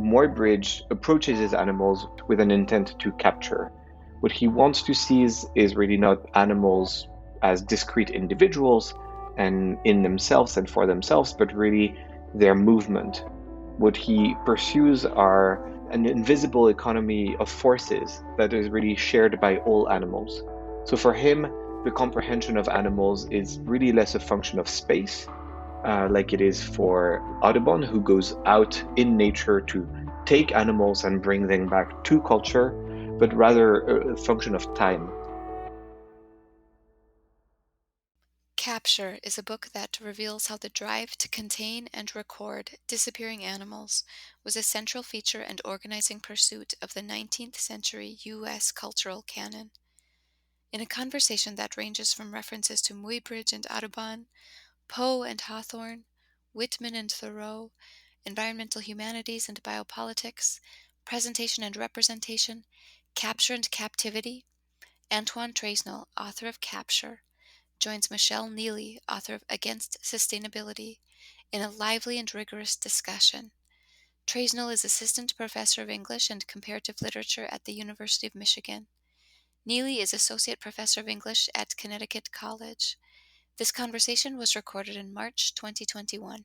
Muybridge approaches his animals with an intent to capture. What he wants to seize is really not animals as discrete individuals and in themselves and for themselves, but really their movement. What he pursues are an invisible economy of forces that is really shared by all animals. So for him, the comprehension of animals is really less a function of space, like it is for Audubon, who goes out in nature to take animals and bring them back to culture, but rather a function of time. Capture is a book that reveals how the drive to contain and record disappearing animals was a central feature and organizing pursuit of the 19th century U.S. cultural canon. In a conversation that ranges from references to Muybridge and Audubon, Poe and Hawthorne, Whitman and Thoreau, environmental humanities and biopolitics, presentation and representation, capture and captivity, Antoine Traisnel, author of Capture, joins Michelle Neely, author of Against Sustainability, in a lively and rigorous discussion. Traisnel is assistant professor of English and comparative literature at the University of Michigan. Neely is associate professor of English at Connecticut College. This conversation was recorded in March 2021.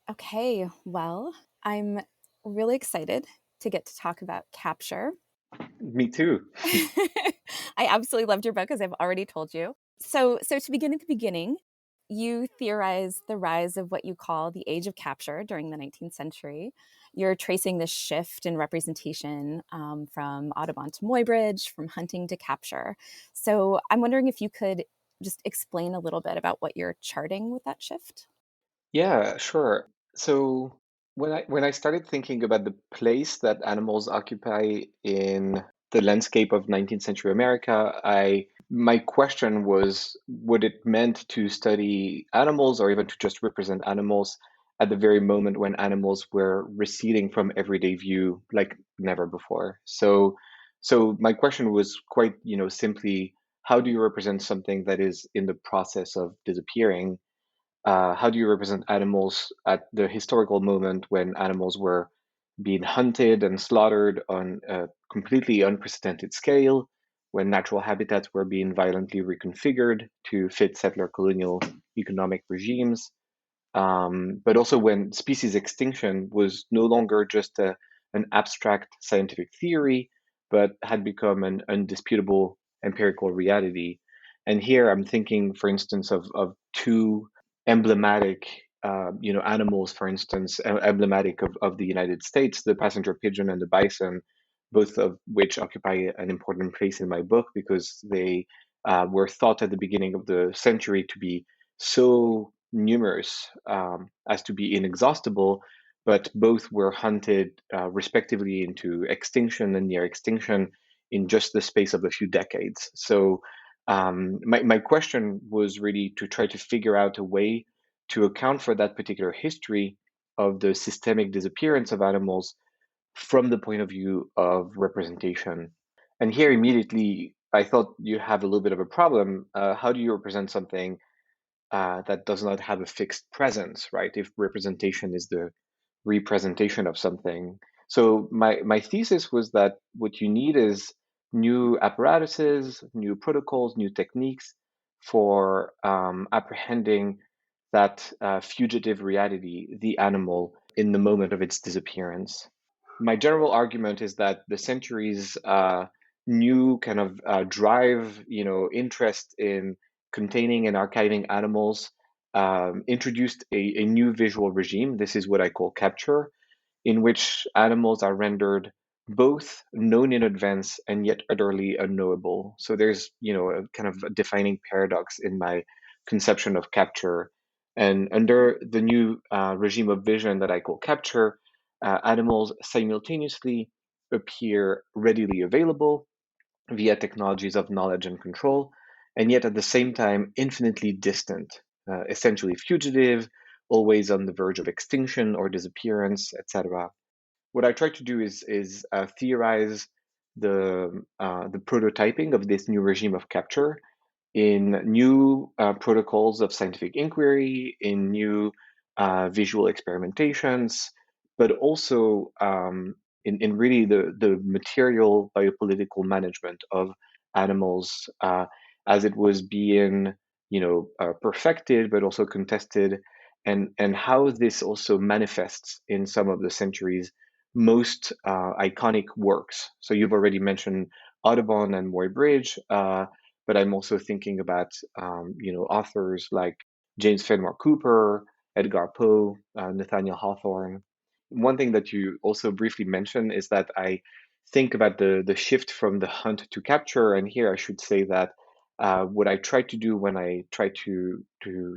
Okay, well, I'm really excited to get to talk about capture. Me too. I absolutely loved your book, as I've already told you. So to begin at the beginning, you theorize the rise of what you call the age of capture during the 19th century. You're tracing this shift in representation from Audubon to Muybridge, from hunting to capture. So I'm wondering if you could just explain a little bit about what you're charting with that shift. Yeah, sure. So when I started thinking about the place that animals occupy in the landscape of 19th century America, I my question was, what it meant to study animals or even to just represent animals at the very moment when animals were receding from everyday view like never before. So my question was quite, simply, how do you represent something that is in the process of disappearing? How do you represent animals at the historical moment when animals were being hunted and slaughtered on a completely unprecedented scale, when natural habitats were being violently reconfigured to fit settler colonial economic regimes, but also when species extinction was no longer just an abstract scientific theory, but had become an undisputable empirical reality. And here I'm thinking, for instance, of two emblematic, animals, for instance, emblematic of the United States, the passenger pigeon and the bison, both of which occupy an important place in my book because they were thought at the beginning of the century to be so numerous as to be inexhaustible, but both were hunted respectively into extinction and near extinction in just the space of a few decades. So my question was really to try to figure out a way to account for that particular history of the systemic disappearance of animals from the point of view of representation. And here immediately, I thought you have a little bit of a problem. How do you represent something that does not have a fixed presence, right? If representation is the representation of something. So my thesis was that what you need is new apparatuses, new protocols, new techniques for apprehending that fugitive reality, the animal, in the moment of its disappearance. My general argument is that the centuries' new kind of drive, interest in containing and archiving animals introduced a new visual regime. This is what I call capture, in which animals are rendered both known in advance and yet utterly unknowable. So there's, a kind of a defining paradox in my conception of capture. And under the new regime of vision that I call capture, animals simultaneously appear readily available via technologies of knowledge and control, and yet at the same time infinitely distant, essentially fugitive, always on the verge of extinction or disappearance, etc. What I try to do is theorize the prototyping of this new regime of capture in new protocols of scientific inquiry, in new visual experimentations, but also in really the material biopolitical management of animals as it was being, perfected, but also contested, and how this also manifests in some of the century's most iconic works. So you've already mentioned Audubon and Muybridge, but I'm also thinking about authors like James Fenimore Cooper, Edgar Poe, Nathaniel Hawthorne. One thing that you also briefly mentioned is that I think about the shift from the hunt to capture, and here I should say that what I try to do when I try to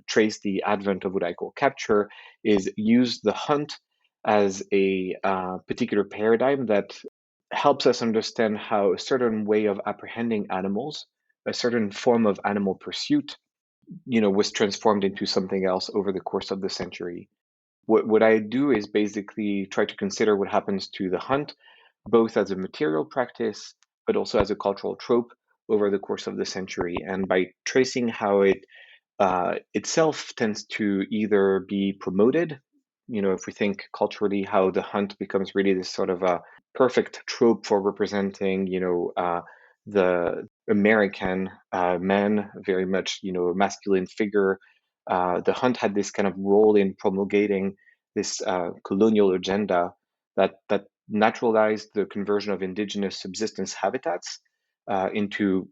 trace the advent of what I call capture is use the hunt as a particular paradigm that helps us understand how a certain way of apprehending animals, a certain form of animal pursuit, was transformed into something else over the course of the century. What I do is basically try to consider what happens to the hunt, both as a material practice, but also as a cultural trope over the course of the century. And by tracing how it itself tends to either be promoted, if we think culturally, how the hunt becomes really this sort of a perfect trope for representing, the American man, very much, a masculine figure. The hunt had this kind of role in promulgating this colonial agenda that naturalized the conversion of indigenous subsistence habitats into,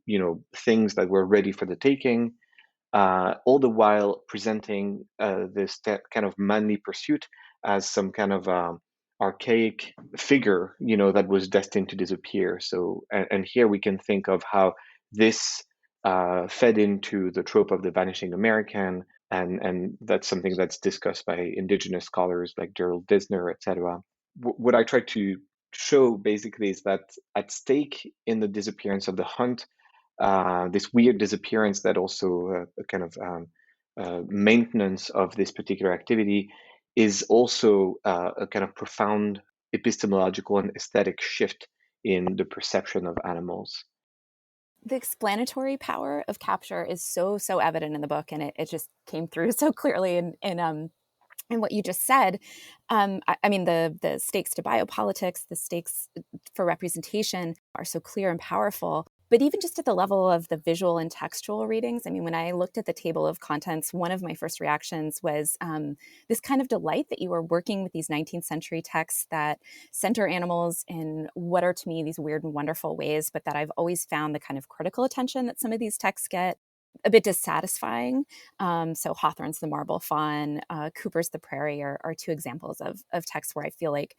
things that were ready for the taking, all the while presenting this kind of manly pursuit as some kind of archaic figure, that was destined to disappear. So, and here we can think of how this fed into the trope of the vanishing American, and that's something that's discussed by indigenous scholars like Gerald Disner, etc. What I try to show basically is that at stake in the disappearance of the hunt, this weird disappearance that also a kind of maintenance of this particular activity is also a kind of profound epistemological and aesthetic shift in the perception of animals. The explanatory power of capture is so evident in the book, and it just came through so clearly in what you just said. I mean, the stakes to biopolitics, the stakes for representation are so clear and powerful. But even just at the level of the visual and textual readings, I mean, when I looked at the table of contents, one of my first reactions was this kind of delight that you were working with these 19th century texts that center animals in what are to me these weird and wonderful ways, but that I've always found the kind of critical attention that some of these texts get a bit dissatisfying. So Hawthorne's The Marble Fawn, Cooper's The Prairie are two examples of texts where I feel like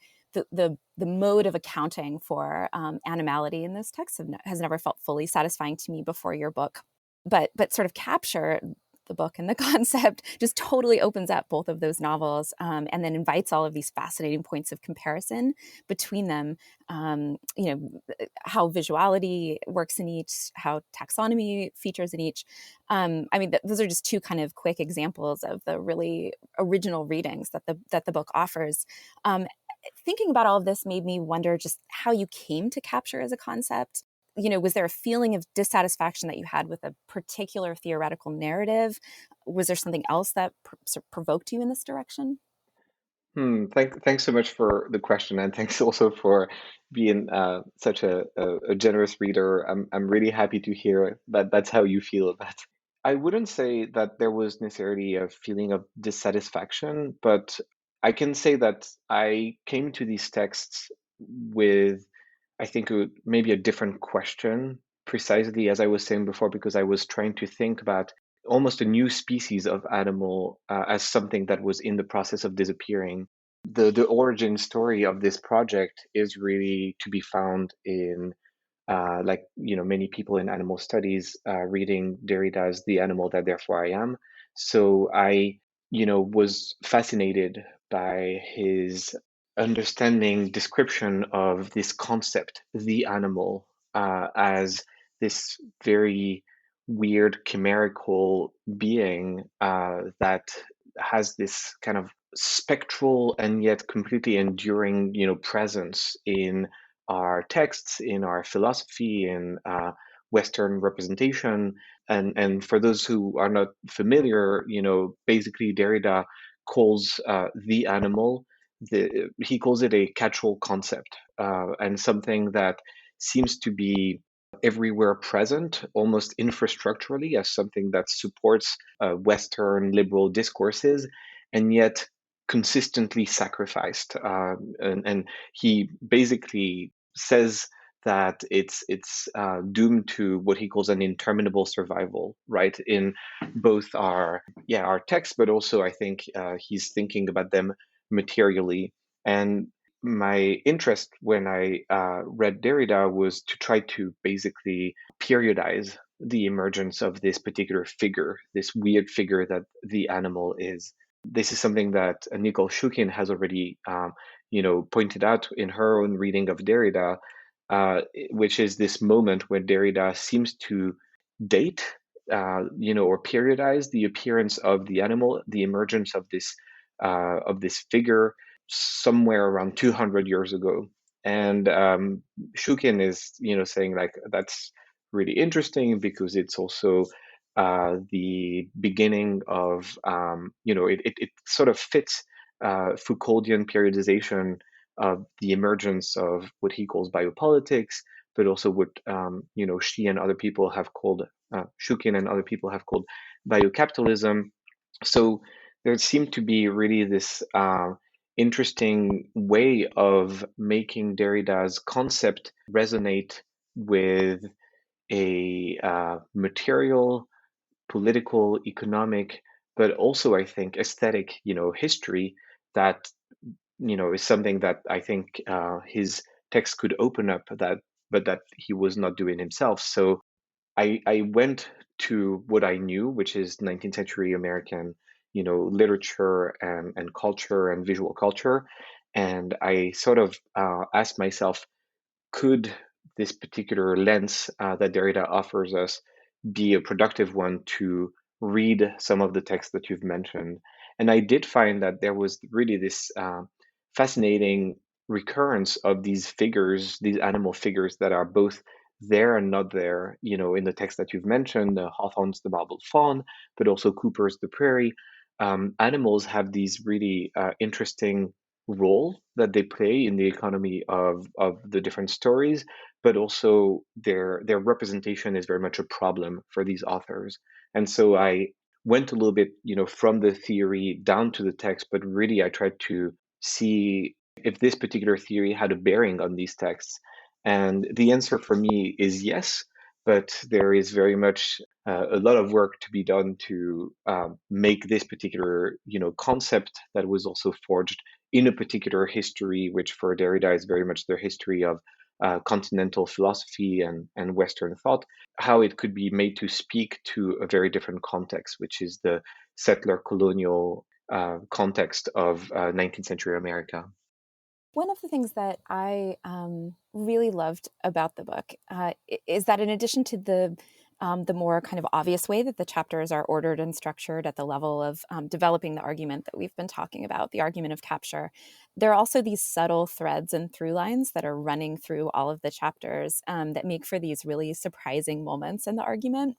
the mode of accounting for animality in those texts has never felt fully satisfying to me before your book. But sort of capture, the book and the concept, just totally opens up both of those novels, and then invites all of these fascinating points of comparison between them. How visuality works in each, how taxonomy features in each. I mean, those are just two kind of quick examples of the really original readings that the book offers. Thinking about all of this made me wonder just how you came to capture as a concept. Was there a feeling of dissatisfaction that you had with a particular theoretical narrative? Was there something else that provoked you in this direction? Thanks so much for the question, and thanks also for being such a generous reader. I'm really happy to hear that that's how you feel about it. I wouldn't say that there was necessarily a feeling of dissatisfaction, but I can say that I came to these texts with, I think, maybe a different question, precisely as I was saying before, because I was trying to think about almost a new species of animal as something that was in the process of disappearing. The origin story of this project is really to be found in like many people in animal studies reading Derrida's The Animal That Therefore I Am. So I was fascinated by his understanding description of this concept, the animal, as this very weird chimerical being that has this kind of spectral and yet completely enduring presence in our texts, in our philosophy, in Western representation. And for those who are not familiar, basically Derrida calls the animal he calls it a catch-all concept, and something that seems to be everywhere present, almost infrastructurally, as something that supports Western liberal discourses, and yet consistently sacrificed. And he basically says that it's doomed to what he calls an interminable survival, right? In both our texts, but also I think he's thinking about them materially. And my interest when I read Derrida was to try to basically periodize the emergence of this particular figure, this weird figure that the animal is. This is something that Nicole Shukin has already, pointed out in her own reading of Derrida, which is this moment where Derrida seems to date, or periodize the appearance of the animal, the emergence of this figure somewhere around 200 years ago. And Shukin is, saying like that's really interesting because it's also the beginning of, it sort of fits Foucauldian periodization of the emergence of what he calls biopolitics, but also what she and other people have called Shukin and other people have called biocapitalism. So there seemed to be really this interesting way of making Derrida's concept resonate with a material, political, economic, but also I think aesthetic, history that is something that I think his text could open up that, but that he was not doing himself. So I went to what I knew, which is 19th century American, literature and culture and visual culture. And I sort of asked myself, could this particular lens that Derrida offers us be a productive one to read some of the texts that you've mentioned? And I did find that there was really this fascinating recurrence of these figures, these animal figures that are both there and not there, in the text that you've mentioned, Hawthorne's The Marbled Fawn, but also Cooper's The Prairie. Animals have these really interesting role that they play in the economy of the different stories, but also their representation is very much a problem for these authors. And so I went a little bit, from the theory down to the text, but really I tried to see if this particular theory had a bearing on these texts. And the answer for me is yes, but there is very much a lot of work to be done to make this particular, concept that was also forged in a particular history, which for Derrida is very much their history of continental philosophy and Western thought, how it could be made to speak to a very different context, which is the settler colonial context of 19th century America. One of the things that I really loved about the book is that in addition to the more kind of obvious way that the chapters are ordered and structured at the level of developing the argument that we've been talking about, the argument of capture, there are also these subtle threads and through lines that are running through all of the chapters that make for these really surprising moments in the argument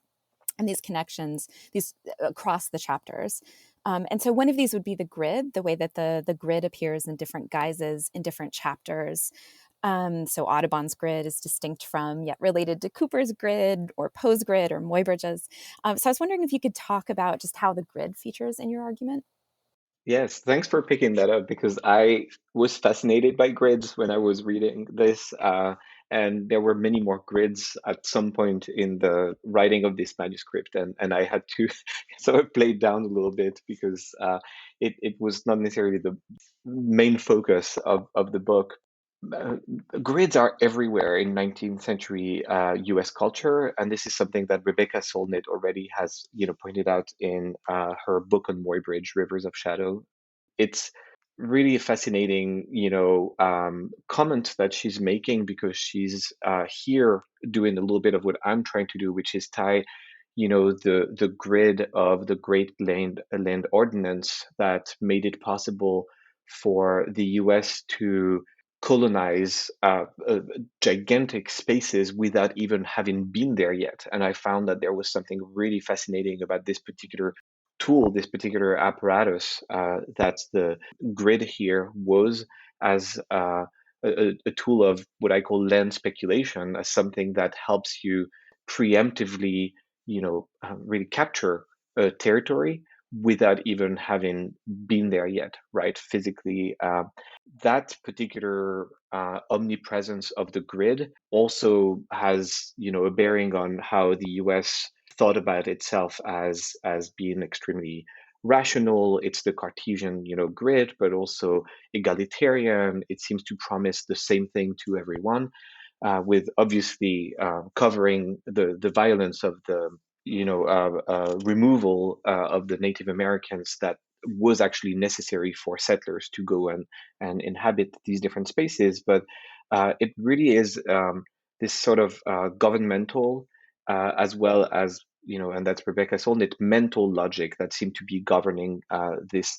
and these connections, these across the chapters. And so one of these would be the grid, the way that the grid appears in different guises in different chapters. So Audubon's grid is distinct from, yet related to Cooper's grid or Poe's grid or Muybridge's. So I was wondering if you could talk about just how the grid features in your argument. Yes, thanks for picking that up because I was fascinated by grids when I was reading this, and there were many more grids at some point in the writing of this manuscript, and I had to sort of play it down a little bit because it was not necessarily the main focus of the book. Uh, Grids are everywhere in 19th century US culture, and this is something that Rebecca Solnit already has, pointed out in her book on Muybridge, Rivers of Shadow. It's really a fascinating, comment that she's making because she's here doing a little bit of what I'm trying to do, which is tie, the grid of the Great Land Ordinance that made it possible for the U.S. to colonize gigantic spaces without even having been there yet. And I found that there was something really fascinating about this particular tool, this particular apparatus, that's the grid here, was as a tool of what I call land speculation, as something that helps you preemptively, really capture a territory without even having been there yet, right? Physically, that particular omnipresence of the grid also has, a bearing on how the U.S. thought about itself as being extremely rational. It's the Cartesian, grid, but also egalitarian. It seems to promise the same thing to everyone, with obviously covering the violence of the removal of the Native Americans that was actually necessary for settlers to go and inhabit these different spaces. But it really is this sort of governmental, as well as, and that's Rebecca Solnit, mental logic that seemed to be governing this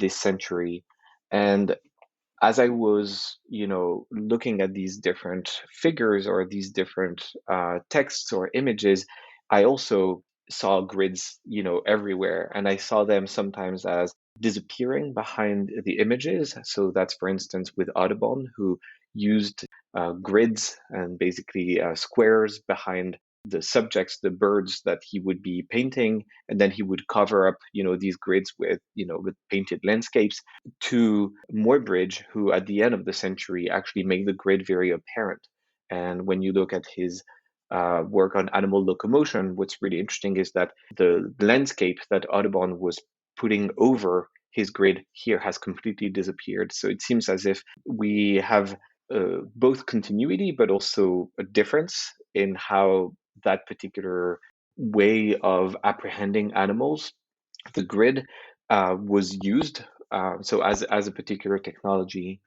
century. And as I was, looking at these different figures or these different texts or images, I also saw grids, everywhere, and I saw them sometimes as disappearing behind the images. So that's, for instance, with Audubon, who used grids and basically squares behind the subjects, the birds that he would be painting, and then he would cover up, these grids with painted landscapes, to Muybridge, who at the end of the century actually made the grid very apparent. And when you look at his work on animal locomotion, what's really interesting is that the landscape that Audubon was putting over his grid here has completely disappeared. So it seems as if we have both continuity, but also a difference in how that particular way of apprehending animals, the grid, was used. So as a particular technology.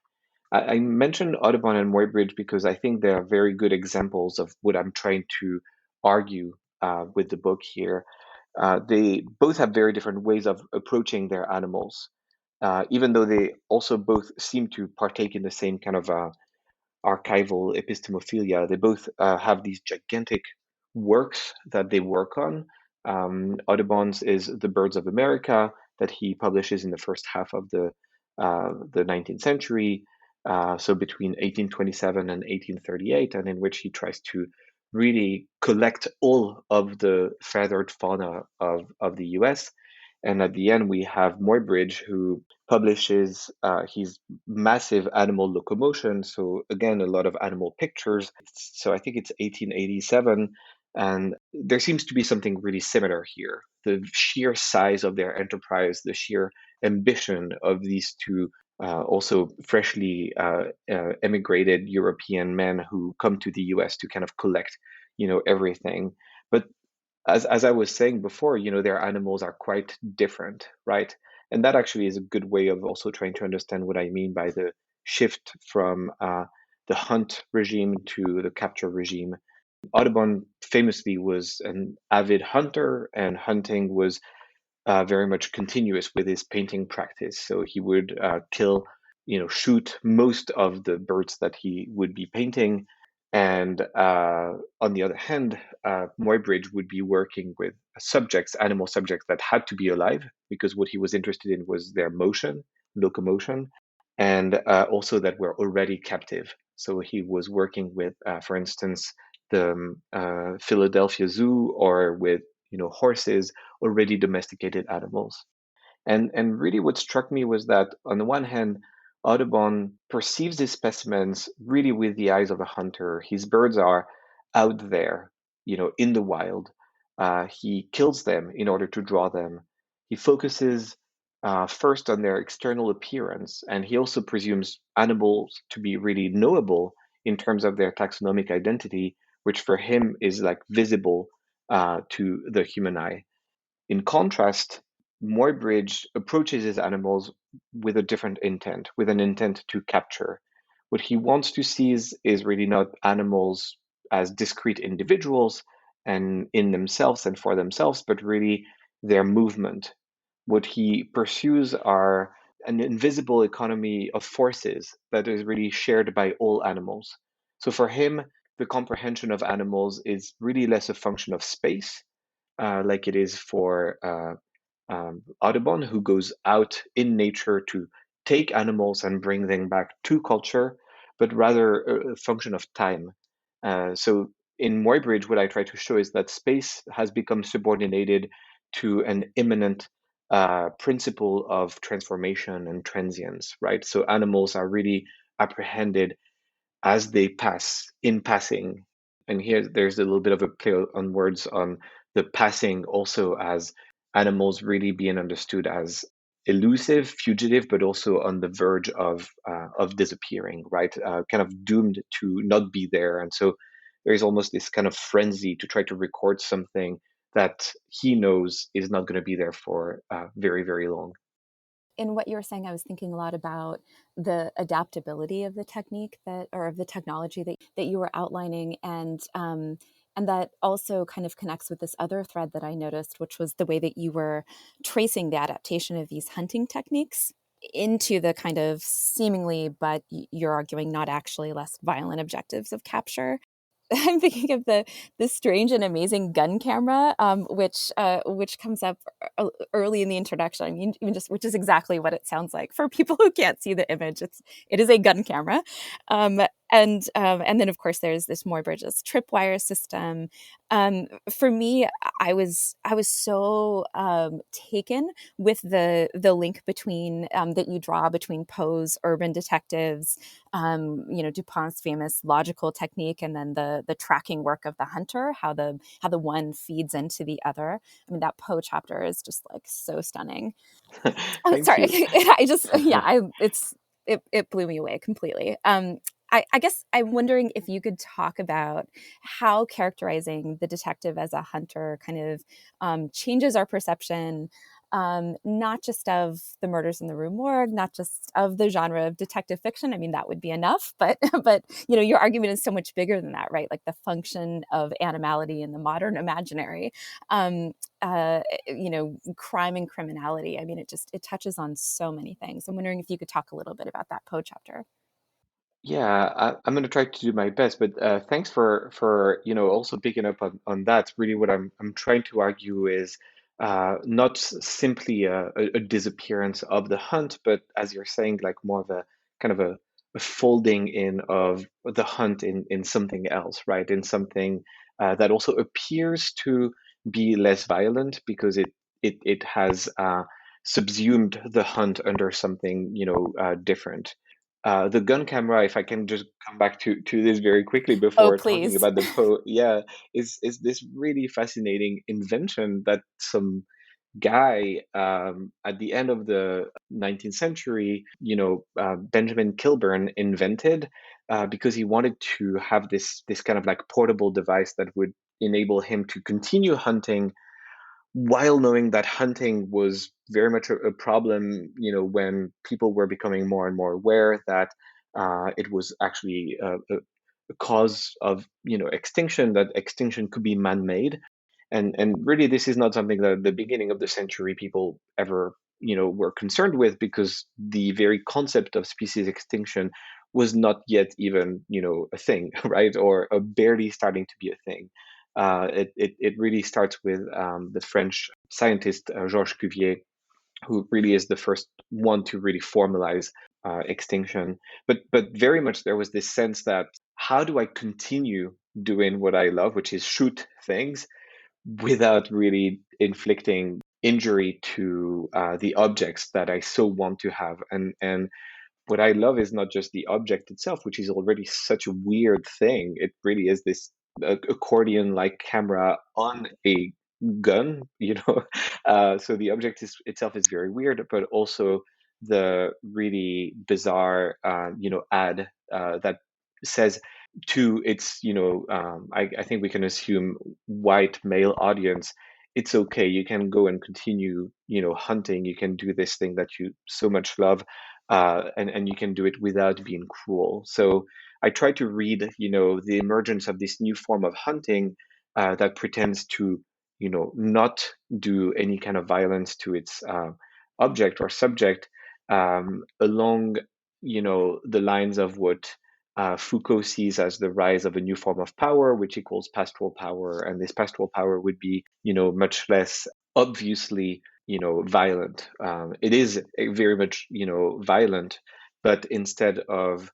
I mentioned Audubon and Muybridge because I think they are very good examples of what I'm trying to argue with the book here. They both have very different ways of approaching their animals, even though they also both seem to partake in the same kind of archival epistemophilia. They both have these gigantic works that they work on. Audubon's is The Birds of America, that he publishes in the first half of the 19th century, so between 1827 and 1838, and in which he tries to really collect all of the feathered fauna of the US. And at the end, we have Muybridge, who publishes his massive animal locomotion. So again, a lot of animal pictures. So I think it's 1887. And there seems to be something really similar here. The sheer size of their enterprise, the sheer ambition of these two also freshly emigrated European men who come to the US to kind of collect, everything. But as I was saying before, their animals are quite different, right? And that actually is a good way of also trying to understand what I mean by the shift from the hunt regime to the capture regime. Audubon famously was an avid hunter, and hunting was very much continuous with his painting practice. So he would shoot most of the birds that he would be painting. And on the other hand, Muybridge would be working with subjects, animal subjects that had to be alive, because what he was interested in was their motion, locomotion, and also that were already captive. So he was working with, for instance, the Philadelphia Zoo, or with horses, already domesticated animals. And really what struck me was that on the one hand, Audubon perceives his specimens really with the eyes of a hunter. His birds are out there, in the wild. He kills them in order to draw them. He focuses first on their external appearance, and he also presumes animals to be really knowable in terms of their taxonomic identity, which for him is like visible to the human eye. In contrast, Muybridge approaches his animals with a different intent, with an intent to capture. What he wants to see is really not animals as discrete individuals and in themselves and for themselves, but really their movement. What he pursues are an invisible economy of forces that is really shared by all animals. So for him, the comprehension of animals is really less a function of space, like it is for Audubon, who goes out in nature to take animals and bring them back to culture, but rather a function of time. So in Muybridge, what I try to show is that space has become subordinated to an immanent principle of transformation and transience, right? So animals are really apprehended as they pass, in passing. And here there's a little bit of a play on words on the passing also as animals really being understood as elusive, fugitive, but also on the verge of disappearing, right? Kind of doomed to not be there. And so there's almost this kind of frenzy to try to record something that he knows is not going to be there for very, very long. In what you were saying, I was thinking a lot about the adaptability of the technique that, or of the technology that you were outlining, and that also kind of connects with this other thread that I noticed, which was the way that you were tracing the adaptation of these hunting techniques into the kind of seemingly, but you're arguing not actually, less violent objectives of capture. I'm thinking of the strange and amazing gun camera, which comes up early in the introduction. I mean, even just which is exactly what it sounds like for people who can't see the image. It is a gun camera, and then of course there's this Muybridge's tripwire system. For me, I was so taken with the link between that you draw between Poe's urban detectives, Dupont's famous logical technique, and then the tracking work of the hunter, how the one feeds into the other. I mean, that Poe chapter is just like so stunning. Oh, Thank sorry, you. I just yeah, it blew me away completely. I guess I'm wondering if you could talk about how characterizing the detective as a hunter kind of changes our perception, not just of the Murders in the Rue Morgue, not just of the genre of detective fiction. I mean, that would be enough, but but your argument is so much bigger than that, right? Like the function of animality in the modern imaginary. Um, Crime and criminality. I mean, it touches on so many things. I'm wondering if you could talk a little bit about that Poe chapter. Yeah, I'm going to try to do my best, but thanks for also picking up on that. Really, what I'm trying to argue is not simply a disappearance of the hunt, but as you're saying, like more of a kind of a folding in of the hunt in something else, right? In something that also appears to be less violent because it has subsumed the hunt under something different. The gun camera, if I can just come back to this very quickly Oh, before talking please. about the Poe, yeah, is this really fascinating invention that some guy at the end of the 19th century, Benjamin Kilburn invented because he wanted to have this kind of like portable device that would enable him to continue hunting while knowing that hunting was very much a problem, when people were becoming more and more aware that it was actually a cause of, extinction, that extinction could be man-made. And really, this is not something that at the beginning of the century people ever, were concerned with because the very concept of species extinction was not yet even, a thing, right? Or barely starting to be a thing. It really starts with the French scientist Georges Cuvier, who really is the first one to really formalize extinction. But very much there was this sense that how do I continue doing what I love, which is shoot things, without really inflicting injury to the objects that I so want to have. And what I love is not just the object itself, which is already such a weird thing. It really is this accordion-like camera on a gun, So the object itself is very weird, but also the really bizarre, ad that says to its, I think we can assume white male audience, it's okay. You can go and continue, hunting. You can do this thing that you so much love, and you can do it without being cruel. So I try to read, the emergence of this new form of hunting that pretends to, not do any kind of violence to its object or subject, along, the lines of what Foucault sees as the rise of a new form of power, which he calls pastoral power, and this pastoral power would be, much less obviously violent. It is very much, violent, but instead of,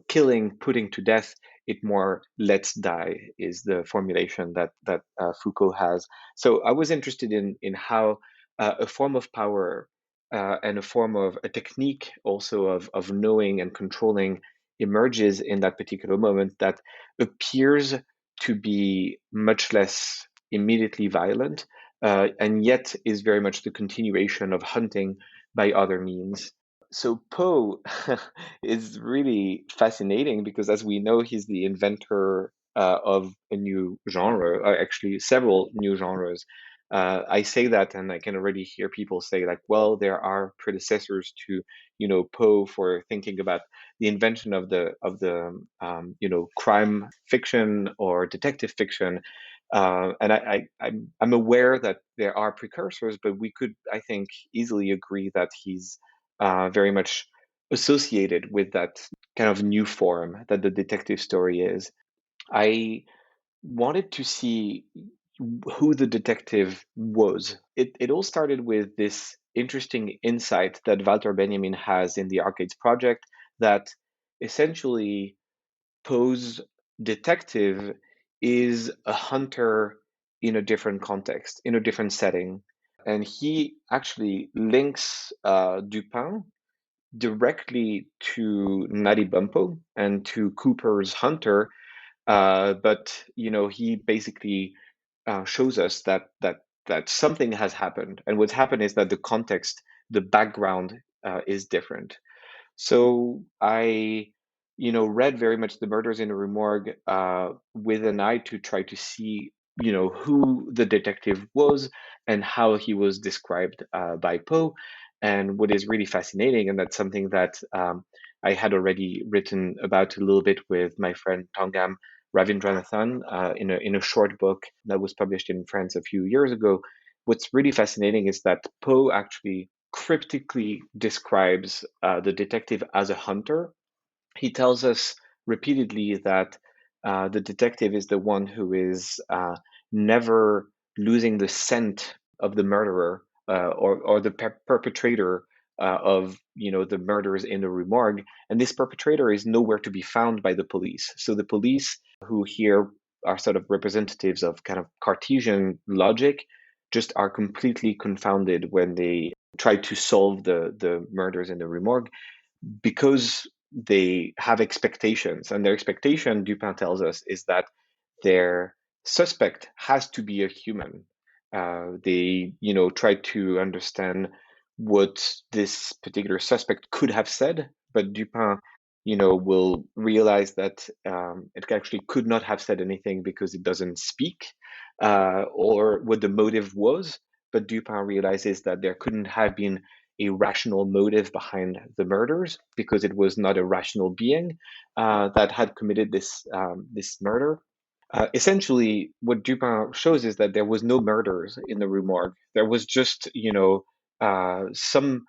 killing, putting to death, it more let's die is the formulation that Foucault has. So I was interested in how a form of power and a form of a technique also of knowing and controlling emerges in that particular moment that appears to be much less immediately violent, and yet is very much the continuation of hunting by other means. So Poe is really fascinating because, as we know, he's the inventor of a new genre, or actually several new genres. I say that, and I can already hear people say, like, well, there are predecessors to, Poe for thinking about the invention of the crime fiction or detective fiction. And I'm aware that there are precursors, but we could, I think, easily agree that he's very much associated with that kind of new form that the detective story is. I wanted to see who the detective was. It all started with this interesting insight that Walter Benjamin has in the Arcades Project, that essentially Poe's detective is a hunter in a different context, in a different setting. And he actually links Dupin directly to Natty Bumppo and to Cooper's Hunter, but he basically shows us that something has happened, and what's happened is that the context, the background, is different. So I, read very much The Murders in the Rue Morgue with an eye to try to see, who the detective was and how he was described by Poe. And what is really fascinating, and that's something that I had already written about a little bit with my friend Tongam Ravindranathan in a short book that was published in France a few years ago. What's really fascinating is that Poe actually cryptically describes the detective as a hunter. He tells us repeatedly that the detective is the one who is never losing the scent of the murderer, or the perpetrator of the murders in the Rue Morgue, and this perpetrator is nowhere to be found by the police. So the police, who here are sort of representatives of kind of Cartesian logic, just are completely confounded when they try to solve the murders in the Rue Morgue, because they have expectations, and their expectation, Dupin tells us, is that their suspect has to be a human. They, try to understand what this particular suspect could have said, but Dupin, will realize that it actually could not have said anything because it doesn't speak, or what the motive was. But Dupin realizes that there couldn't have been a rational motive behind the murders because it was not a rational being that had committed this murder. Essentially, what Dupin shows is that there was no murders in the Rue Morgue. There was just, some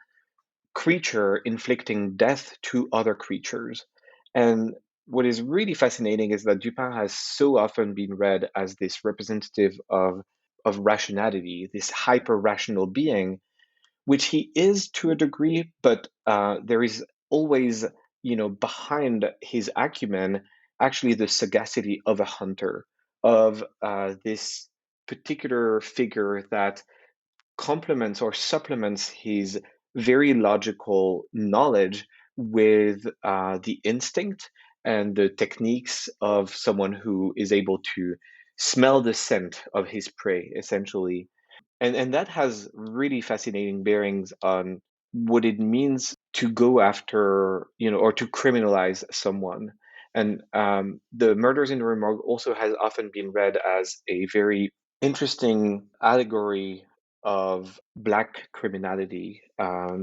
creature inflicting death to other creatures. And what is really fascinating is that Dupin has so often been read as this representative of rationality, this hyper rational being, which he is to a degree, but there is always, behind his acumen, actually the sagacity of a hunter, of this particular figure that complements or supplements his very logical knowledge with the instinct and the techniques of someone who is able to smell the scent of his prey, essentially. And that has really fascinating bearings on what it means to go after, or to criminalize someone. And the Murders in the Rue Morgue also has often been read as a very interesting allegory of black criminality,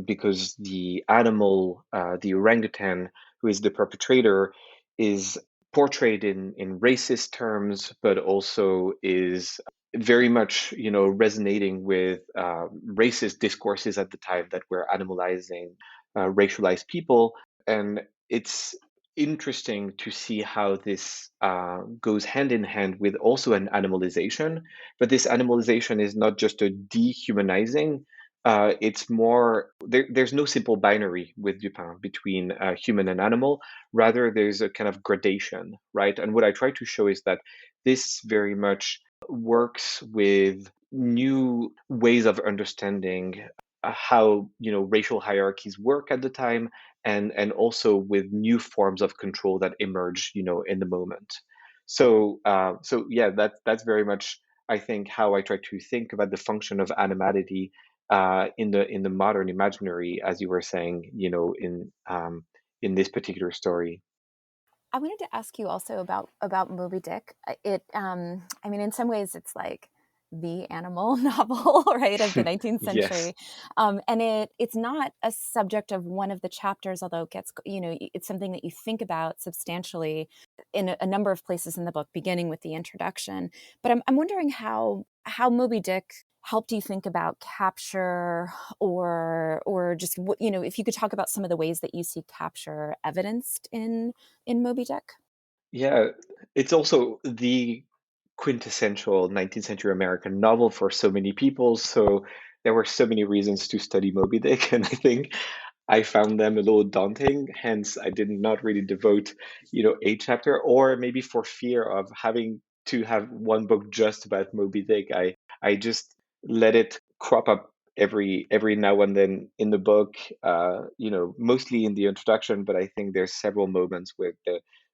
because the animal, the orangutan, who is the perpetrator, is portrayed in racist terms, but also is very much, resonating with racist discourses at the time that were animalizing racialized people. And it's interesting to see how this goes hand in hand with also an animalization. But this animalization is not just a dehumanizing it's more there's no simple binary with Dupin between human and animal. Rather, there's a kind of gradation, right? And what I try to show is that this very much works with new ways of understanding how racial hierarchies work at the time, and also with new forms of control that emerge in the moment. So yeah, that's very much, I think, how I try to think about the function of animality in the modern imaginary, as you were saying, in this particular story. I wanted to ask you also about Moby Dick. I mean, in some ways, it's like the animal novel, right, of the 19th Yes. century, and it's not a subject of one of the chapters, although it gets, it's something that you think about substantially in a number of places in the book, beginning with the introduction. But I'm wondering how Moby Dick helped you think about capture, or just if you could talk about some of the ways that you see capture evidenced in Moby Dick. Yeah, it's also the quintessential 19th century American novel for so many people. So there were so many reasons to study Moby Dick, and I think I found them a little daunting. Hence, I did not really devote, a chapter, or maybe for fear of having to have one book just about Moby Dick, I just let it crop up every now and then in the book. Mostly in the introduction, but I think there's several moments where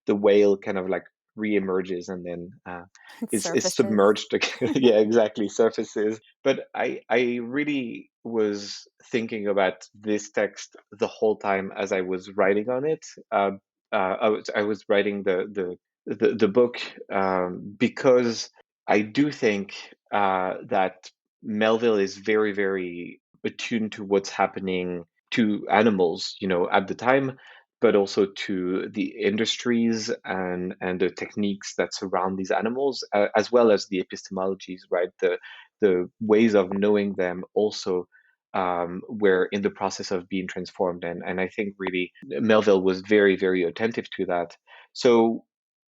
the whale kind of like reemerges and then is Surfaces. submerged again. Yeah, exactly, surfaces. But I really was thinking about this text the whole time as I was writing on it. I was writing the book, because I do think that Melville is very, very attuned to what's happening to animals, at the time, but also to the industries and the techniques that surround these animals, as well as the epistemologies, right? The ways of knowing them also were in the process of being transformed, and I think really Melville was very, very attentive to that. So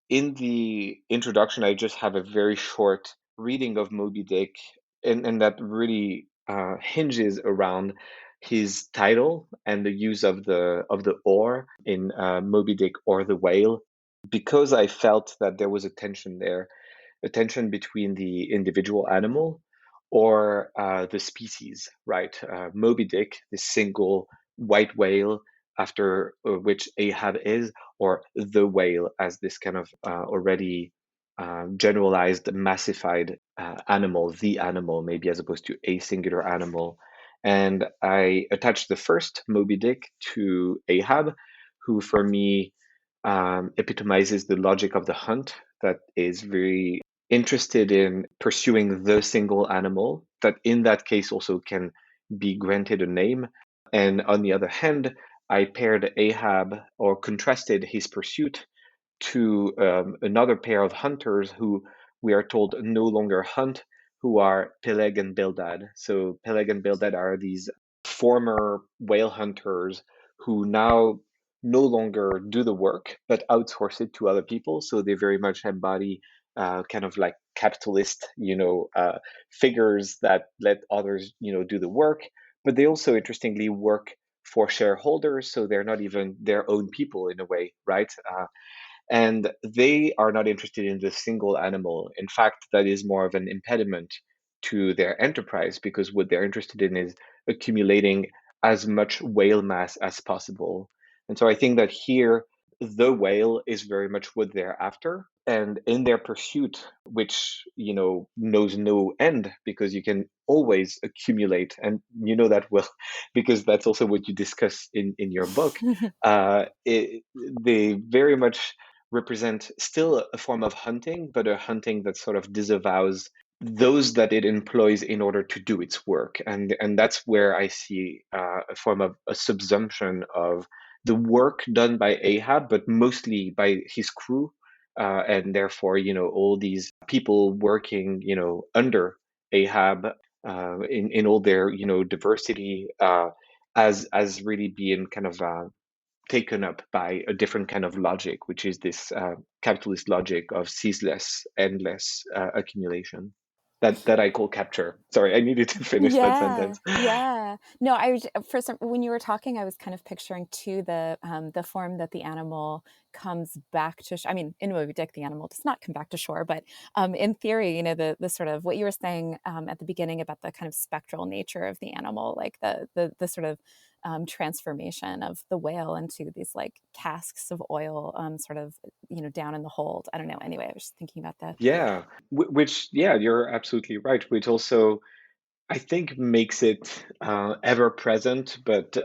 in the introduction, I just have a very short reading of Moby Dick, and that really hinges around his title and the use of the oar in Moby Dick, or the whale, because I felt that there was a tension there, a tension between the individual animal or the species, right? Moby Dick, this single white whale, after which Ahab is, or the whale as this kind of already generalized, massified animal, the animal, maybe, as opposed to a singular animal. And I attached the first, Moby Dick, to Ahab, who for me epitomizes the logic of the hunt, that is very interested in pursuing the single animal, that in that case also can be granted a name. And on the other hand, I paired Ahab, or contrasted his pursuit, to another pair of hunters who we are told no longer hunt, who are Peleg and Bildad. So Peleg and Bildad are these former whale hunters who now no longer do the work but outsource it to other people. So they very much embody kind of like capitalist, figures that let others, do the work. But they also, interestingly, work for shareholders, so they're not even their own people in a way, right? And they are not interested in the single animal. In fact, that is more of an impediment to their enterprise, because what they're interested in is accumulating as much whale mass as possible. And so I think that here, the whale is very much what they're after. And in their pursuit, which, knows no end, because you can always accumulate, and you know that well, because that's also what you discuss in your book. They very much represent still a form of hunting, but a hunting that sort of disavows those that it employs in order to do its work. And that's where I see a form of a subsumption of the work done by Ahab, but mostly by his crew, and therefore, all these people working, under Ahab, in all their, diversity, as really being kind of taken up by a different kind of logic, which is this capitalist logic of ceaseless, endless accumulation. that I call capture. Sorry, I needed to finish that Yeah, sentence. yeah. No, I was for some when you were talking, I was kind of picturing too the form that the animal comes back to. I mean, in Moby Dick, the animal does not come back to shore, but in theory, you know, the sort of what you were saying at the beginning about the kind of spectral nature of the animal, like the sort of transformation of the whale into these like casks of oil, sort of down in the hold. I don't know. Anyway, I was just thinking about that. Yeah, which, yeah, you're absolutely right. Which also, I think, makes it ever present, but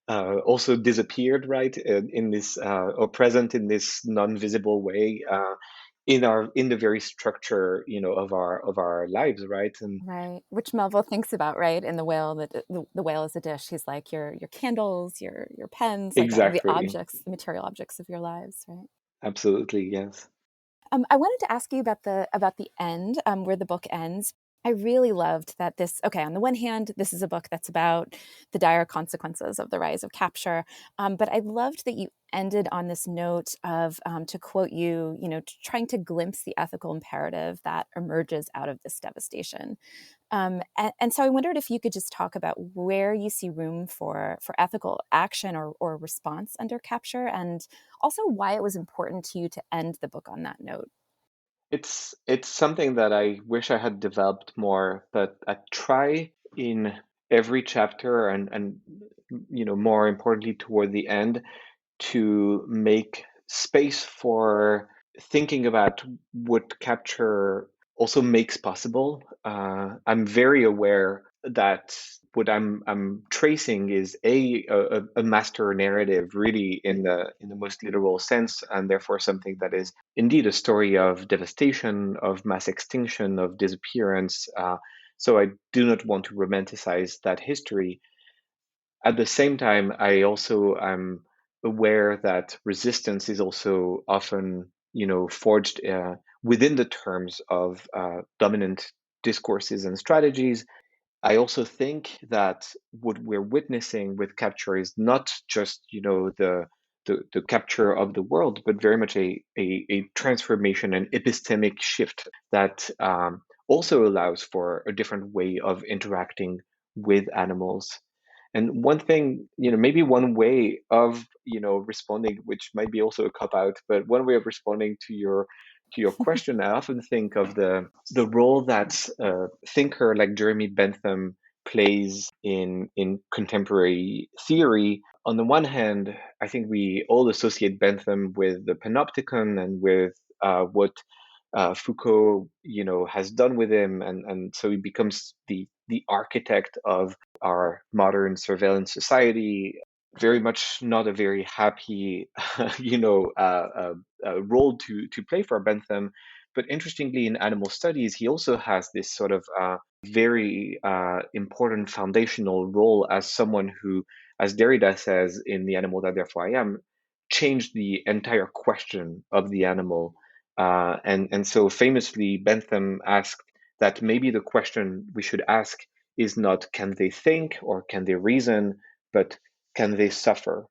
also disappeared, right? In this or present in this non-visible way in the very structure, of our lives, right? And Right, which Melville thinks about, right? In the whale, the whale is a dish. He's like your candles, your pens, like all the exactly, objects, the material objects of your lives, right? absolutely, yes. I wanted to ask you about the end, where the book ends. I really loved that this. Okay, on the one hand, this is a book that's about the dire consequences of the rise of capture, but I loved that you ended on this note of, to quote you, trying to glimpse the ethical imperative that emerges out of this devastation. And so I wondered if you could just talk about where you see room for ethical action or response under capture, and also why it was important to you to end the book on that note. It's something that I wish I had developed more, but I try in every chapter and more importantly toward the end to make space for thinking about what capture also makes possible. I'm very aware that what I'm tracing is a master narrative, really in the most literal sense, and therefore something that is indeed a story of devastation, of mass extinction, of disappearance. So I do not want to romanticize that history. At the same time, I also am aware that resistance is also often, forged within the terms of dominant discourses and strategies. I also think that what we're witnessing with capture is not just, the capture of the world, but very much a transformation, an epistemic shift that also allows for a different way of interacting with animals. And one thing, maybe one way of, responding, which might be also a cop out, but one way of responding to your question, I often think of the role that a thinker like Jeremy Bentham plays in contemporary theory. On the one hand, I think we all associate Bentham with the Panopticon and with what Foucault, has done with him, and so he becomes the architect of our modern surveillance society. Very much not a very happy, role to play for Bentham. But interestingly, in animal studies, he also has this sort of very important foundational role as someone who, as Derrida says in The Animal That Therefore I Am, changed the entire question of the animal. And so famously, Bentham asked that maybe the question we should ask is not can they think or can they reason, but can they suffer?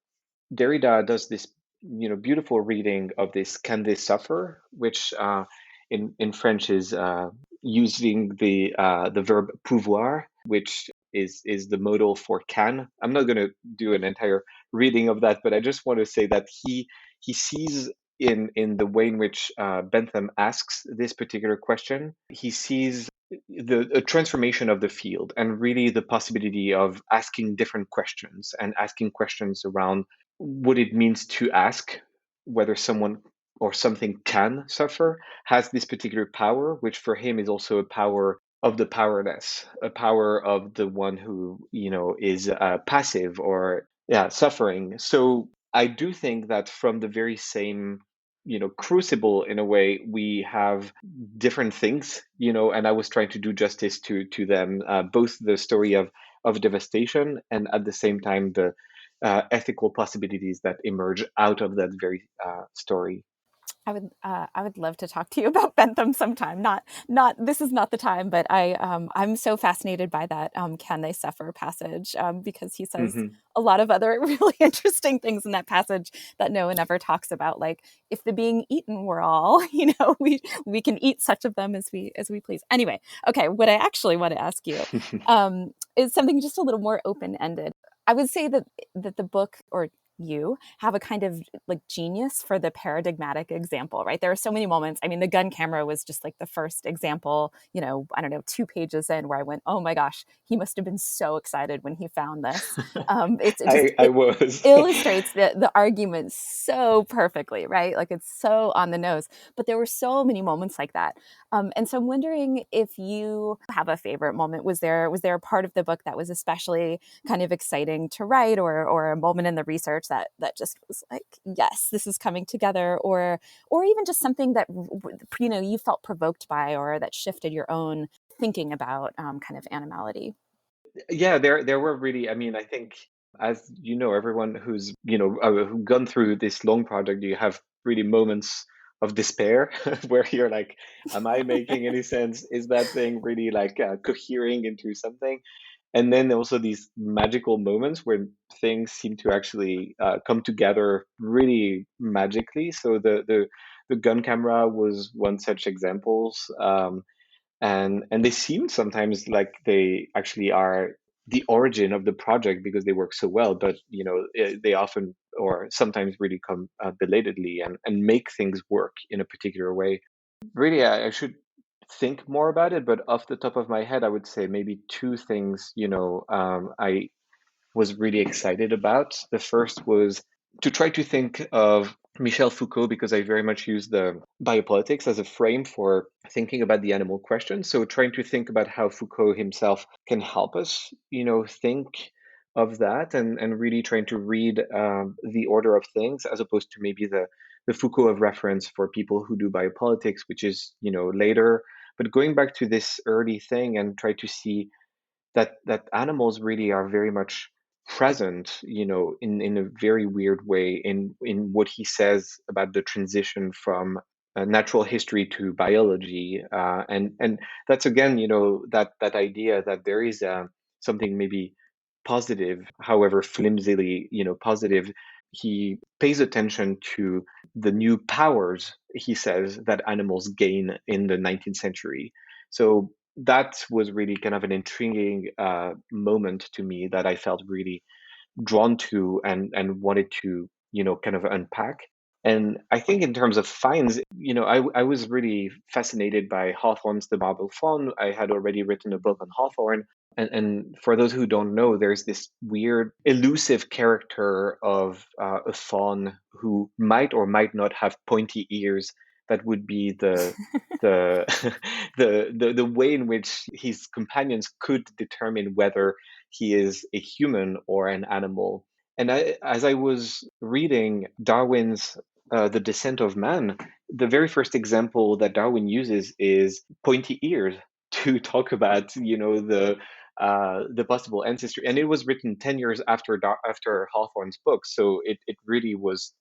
Derrida does this, beautiful reading of this "Can they suffer?", which in French is using the verb pouvoir, which is the modal for can. I'm not going to do an entire reading of that, but I just want to say that he sees in the way in which Bentham asks this particular question, he sees the a transformation of the field and really the possibility of asking different questions and asking questions around what it means to ask whether someone or something can suffer, has this particular power, which for him is also a power of the powerless, a power of the one who, is passive or, yeah, suffering. So I do think that from the very same, crucible, in a way, we have different things, and I was trying to do justice to them, both the story of devastation and at the same time the ethical possibilities that emerge out of that very story. I would love to talk to you about Bentham sometime. Not this is not the time, but I'm so fascinated by that can they suffer passage because he says Hmm. a lot of other really interesting things in that passage that no one ever talks about. Like if the being eaten were all, we can eat such of them as we please. Anyway, okay, what I actually want to ask you is something just a little more open ended. I would say that the book or you have a kind of like genius for the paradigmatic example, right? There are so many moments. I mean, the gun camera was just like the first example, I don't know, 2 pages in where I went, oh my gosh, he must have been so excited when he found this. I was. Illustrates the argument so perfectly, right? Like it's so on the nose. But there were so many moments like that. And so I'm wondering if you have a favorite moment. Was there a part of the book that was especially kind of exciting to write, or a moment in the research that just was like, yes, this is coming together, or even just something that you felt provoked by, or that shifted your own thinking about kind of animality. Yeah, there were really, I mean, I think, as you know, everyone who's, who gone through this long project, you have really moments of despair where you're like, am I making any sense? Is that thing really like cohering into something? And then also these magical moments where things seem to actually come together really magically. So the gun camera was one such examples. And they seem sometimes like they actually are the origin of the project because they work so well, but they often or sometimes really come belatedly and make things work in a particular way. Really, I should think more about it, but off the top of my head I would say maybe two things. I was really excited about. The first was to try to think of Michel Foucault, because I very much use the biopolitics as a frame for thinking about the animal question. So trying to think about how Foucault himself can help us, think of that, and really trying to read the order of things as opposed to maybe the Foucault of reference for people who do biopolitics, which is, later. But going back to this early thing and try to see that animals really are very much present, in a very weird way in what he says about the transition from natural history to biology, and that's again, that idea that there is something maybe positive, however flimsily, positive. He pays attention to the new powers, he says, that animals gain in the 19th century. So that was really kind of an intriguing moment to me that I felt really drawn to and wanted to kind of unpack. And I think in terms of finds, I was really fascinated by Hawthorne's The Marble Faun. I had already written a book on Hawthorne. And for those who don't know, there's this weird, elusive character of a faun who might or might not have pointy ears. That would be the the way in which his companions could determine whether he is a human or an animal. And as I was reading Darwin's The Descent of Man, the very first example that Darwin uses is pointy ears to talk about, the possible ancestry. And it was written 10 years after Hawthorne's book, so it really was,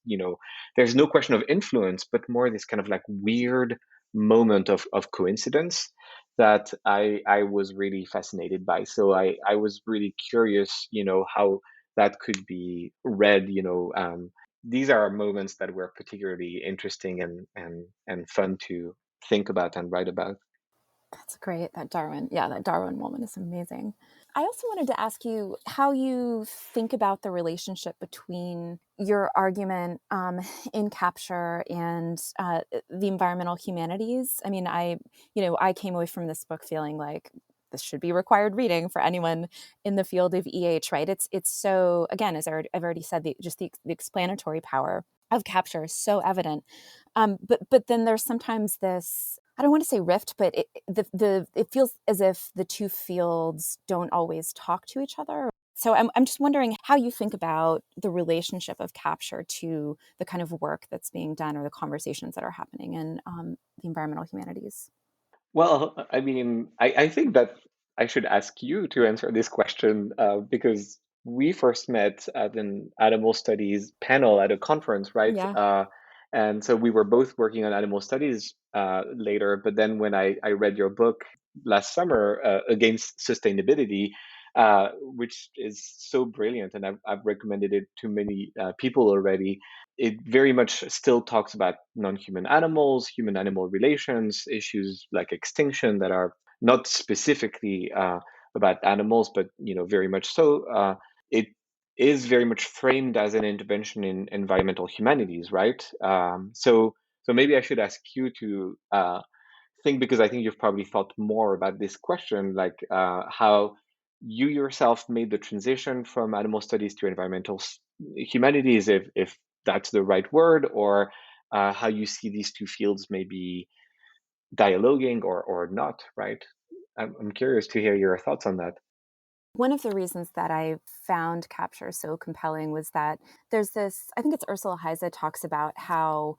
there's no question of influence, but more this kind of like weird moment of coincidence that I was really fascinated by. So I was really curious, how that could be read. These are moments that were particularly interesting and fun to think about and write about. That's great. That Darwin moment is amazing. I also wanted to ask you how you think about the relationship between your argument in capture and the environmental humanities. I mean, I came away from this book feeling like this should be required reading for anyone in the field of EH. Right? It's so, again, as I've already said, the explanatory power of capture is so evident. But then there's sometimes this, I don't want to say rift, but it feels as if the two fields don't always talk to each other. So I'm just wondering how you think about the relationship of capture to the kind of work that's being done or the conversations that are happening in the environmental humanities. Well, I mean, I think that I should ask you to answer this question because we first met at an animal studies panel at a conference, right? Yeah. And so we were both working on animal studies later. But then when I read your book last summer, Against Sustainability, which is so brilliant, and I've recommended it to many people already. It very much still talks about non-human animals, human-animal relations, issues like extinction that are not specifically about animals, but very much so. It is very much framed as an intervention in environmental humanities, right? So maybe I should ask you to think, because I think you've probably thought more about this question, like how you yourself made the transition from animal studies to environmental humanities, if that's the right word, or how you see these two fields maybe dialoguing or not, right? I'm curious to hear your thoughts on that. One of the reasons that I found capture so compelling was that there's this, I think it's Ursula Heise talks about how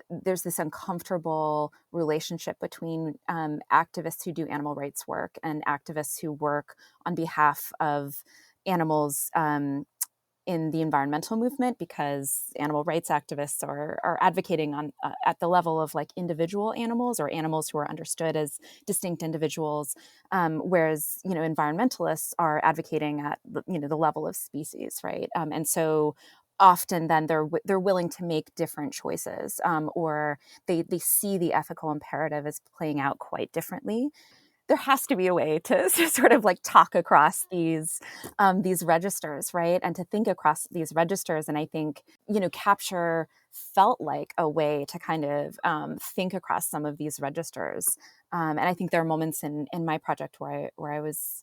there's this uncomfortable relationship between activists who do animal rights work and activists who work on behalf of animals in the environmental movement, because animal rights activists are advocating on at the level of like individual animals or animals who are understood as distinct individuals, whereas environmentalists are advocating at the level of species, right? And so often then they're willing to make different choices, or they see the ethical imperative as playing out quite differently. There has to be a way to sort of like talk across these registers, right? And to think across these registers. And I think, capture felt like a way to kind of think across some of these registers. And I think there are moments in my project where I was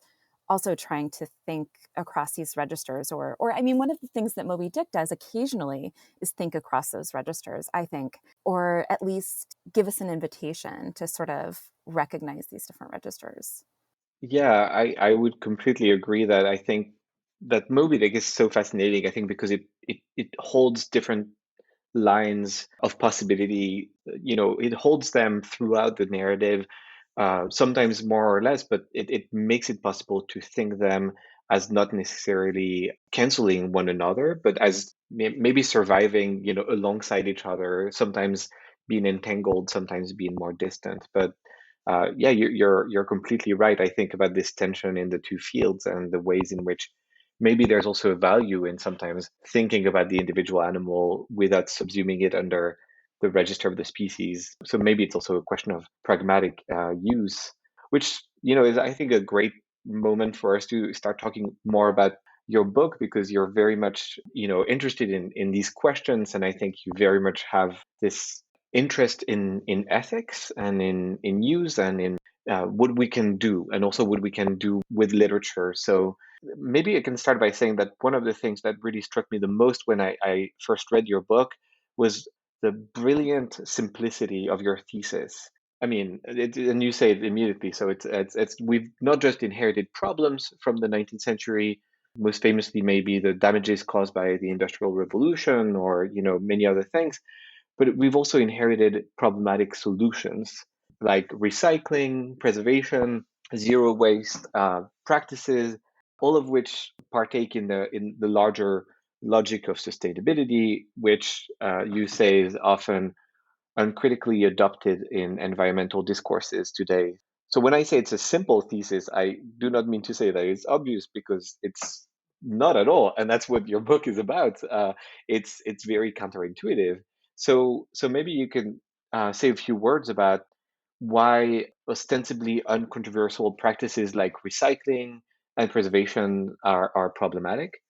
also trying to think across these registers, or I mean, one of the things that Moby Dick does occasionally is think across those registers, I think, or at least give us an invitation to sort of recognize these different registers. Yeah, I would completely agree that I think that Moby Dick is so fascinating. I think because it holds different lines of possibility. It holds them throughout the narrative, sometimes more or less, but it makes it possible to think them as not necessarily canceling one another, but as maybe surviving, alongside each other, sometimes being entangled, sometimes being more distant. But yeah, you're completely right. I think about this tension in the two fields and the ways in which maybe there's also a value in sometimes thinking about the individual animal without subsuming it under the register of the species. So maybe it's also a question of pragmatic use, which is, I think, a great moment for us to start talking more about your book, because you're very much interested in these questions, and I think you very much have this interest in ethics and in use and in what we can do, and also what we can do with literature. So maybe I can start by saying that one of the things that really struck me the most when I first read your book was the brilliant simplicity of your thesis. I mean, and you say it immediately. So it's we've not just inherited problems from the 19th century, most famously maybe the damages caused by the Industrial Revolution, or many other things, but we've also inherited problematic solutions like recycling, preservation, zero waste practices, all of which partake in the larger logic of sustainability, which you say is often uncritically adopted in environmental discourses today. So when I say it's a simple thesis, I do not mean to say that it's obvious, because it's not at all, and that's what your book is about. It's very counterintuitive. So maybe you can say a few words about why ostensibly uncontroversial practices like recycling and preservation are problematic.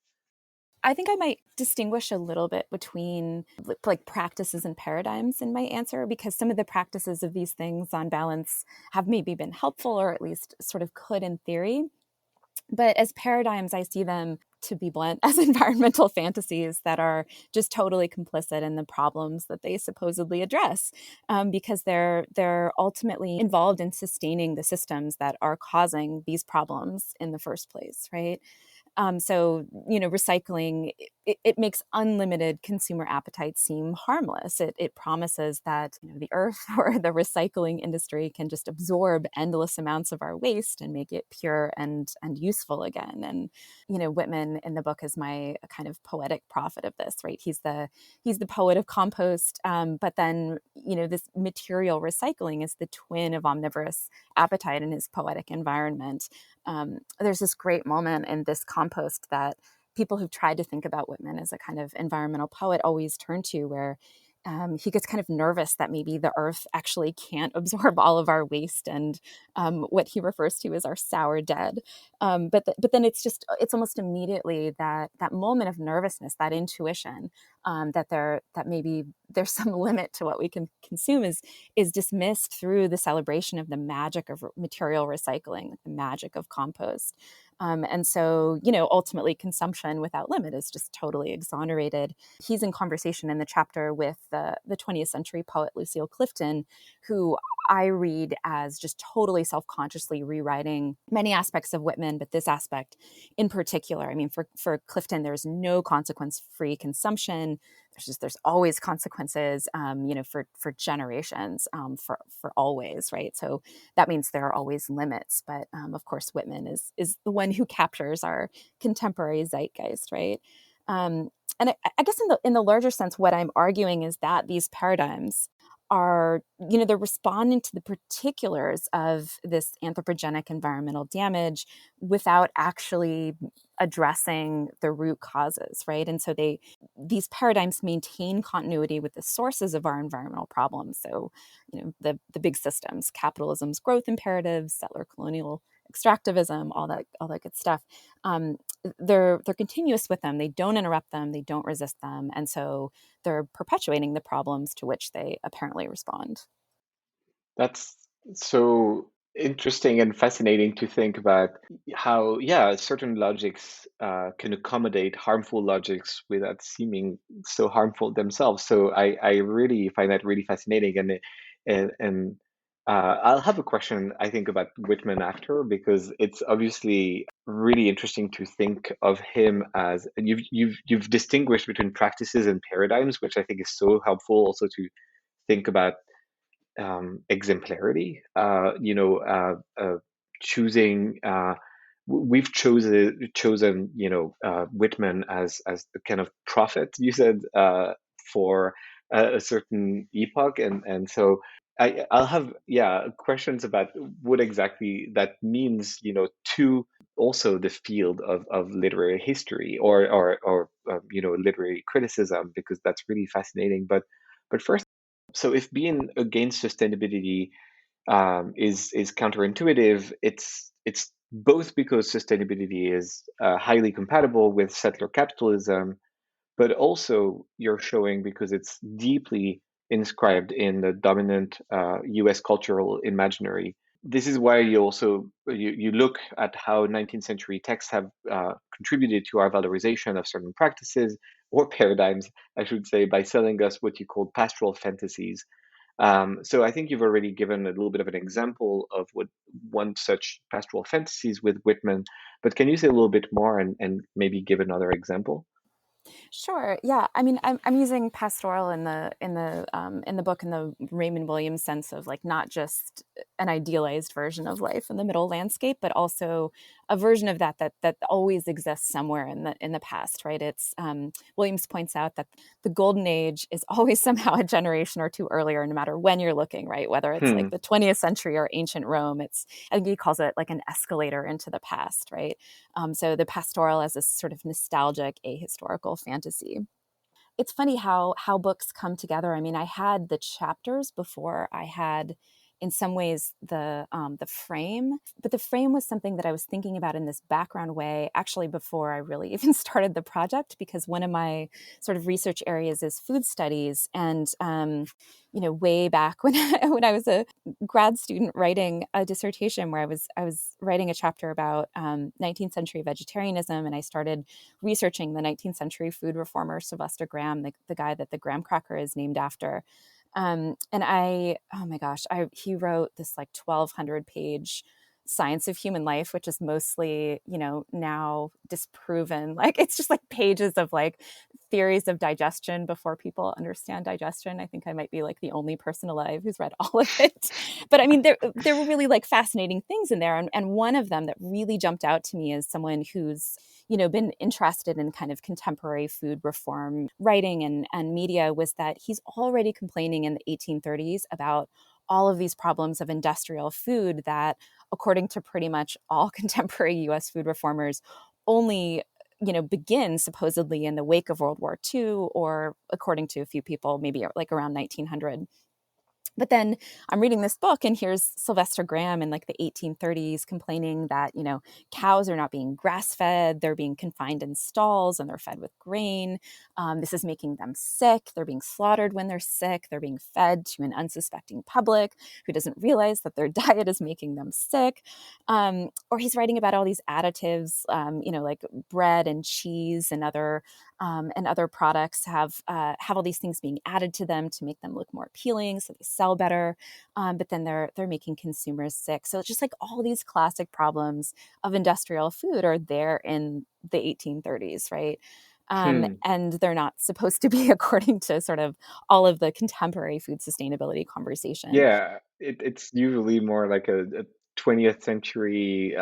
I think I might distinguish a little bit between like practices and paradigms in my answer, because some of the practices of these things on balance have maybe been helpful, or at least sort of could in theory. But as paradigms, I see them, to be blunt, as environmental fantasies that are just totally complicit in the problems that they supposedly address, because they're ultimately involved in sustaining the systems that are causing these problems in the first place, right? So, recycling it makes unlimited consumer appetite seem harmless. It promises that the earth or the recycling industry can just absorb endless amounts of our waste and make it pure and useful again. And Whitman in the book is my kind of poetic prophet of this, right? He's the poet of compost, but then this material recycling is the twin of omnivorous appetite in his poetic environment. There's this great moment in this compost that people who've tried to think about Whitman as a kind of environmental poet always turn to, where he gets kind of nervous that maybe the earth actually can't absorb all of our waste and what he refers to as our sour dead. But then it's almost immediately that moment of nervousness, that intuition that maybe there's some limit to what we can consume is dismissed through the celebration of the magic of material recycling, the magic of compost. And so, ultimately consumption without limit is just totally exonerated. He's in conversation in the chapter with the 20th century poet Lucille Clifton, who I read as just totally self-consciously rewriting many aspects of Whitman, but this aspect in particular. I mean, for Clifton, there's no consequence-free consumption. There's always consequences, for generations, for always, right? So that means there are always limits. But of course, Whitman is the one who captures our contemporary zeitgeist, right? And I guess in the larger sense, what I'm arguing is that these paradigms are, they're responding to the particulars of this anthropogenic environmental damage without actually addressing the root causes, right? And so these paradigms maintain continuity with the sources of our environmental problems. So, the big systems, capitalism's growth imperatives, settler colonial extractivism, all that good stuff. They're continuous with them. They don't interrupt them. They don't resist them. And so they're perpetuating the problems to which they apparently respond. That's so interesting and fascinating to think about how, yeah, certain logics can accommodate harmful logics without seeming so harmful themselves. So I really find that really fascinating. And I'll have a question, I think, about Whitman after, because it's obviously really interesting to think of him as, and you've distinguished between practices and paradigms, which I think is so helpful also to think about exemplarity. Choosing. We've chosen Whitman as the kind of prophet you said for a certain epoch, and so I'll have questions about what exactly that means to also the field of literary history or literary criticism, because that's really fascinating. But first, so if being against sustainability is counterintuitive, it's both because sustainability is highly compatible with settler capitalism, but also you're showing because it's deeply inscribed in the dominant U.S. cultural imaginary. This is why you look at how 19th century texts have contributed to our valorization of certain practices or paradigms, I should say, by selling us what you call pastoral fantasies. So I think you've already given a little bit of an example of what one such pastoral fantasies with Whitman, but can you say a little bit more and maybe give another example? Sure. Yeah. I mean, I'm using pastoral in the book in the Raymond Williams sense of like not just an idealized version of life in the middle landscape, but also a version of that always exists somewhere in the past. Right. It's Williams points out that the golden age is always somehow a generation or two earlier, no matter when you're looking. Right. Whether it's Hmm. like the 20th century or ancient Rome, I think he calls it like an escalator into the past. Right. So the pastoral as this sort of nostalgic ahistorical fantasy. It's funny how books come together. I mean, I had the chapters before I had, in some ways, the frame. But the frame was something that I was thinking about in this background way, actually, before I really even started the project, because one of my sort of research areas is food studies, and way back when when I was a grad student writing a dissertation where I was writing a chapter about 19th century vegetarianism, and I started researching the 19th century food reformer Sylvester Graham, the guy that the graham cracker is named after. And oh my gosh, he wrote this like 1,200 page Science of Human Life, which is mostly, now disproven. Like it's just like pages of like theories of digestion before people understand digestion. I think I might be like the only person alive who's read all of it. But I mean, there were really like fascinating things in there. And one of them that really jumped out to me as someone who's, been interested in kind of contemporary food reform writing and media was that he's already complaining in the 1830s about all of these problems of industrial food that, according to pretty much all contemporary US food reformers, only begin supposedly in the wake of World War II, or according to a few people, maybe like around 1900. But then I'm reading this book, and here's Sylvester Graham in like the 1830s complaining that, cows are not being grass fed, they're being confined in stalls and they're fed with grain. This is making them sick. They're being slaughtered when they're sick. They're being fed to an unsuspecting public who doesn't realize that their diet is making them sick. Or he's writing about all these additives, like bread and cheese and other products have all these things being added to them to make them look more appealing, so they sell better. But then they're making consumers sick. So it's just like all these classic problems of industrial food are there in the 1830s, right? Hmm. And they're not supposed to be, according to sort of all of the contemporary food sustainability conversation. Yeah, it's usually more like a 20th century,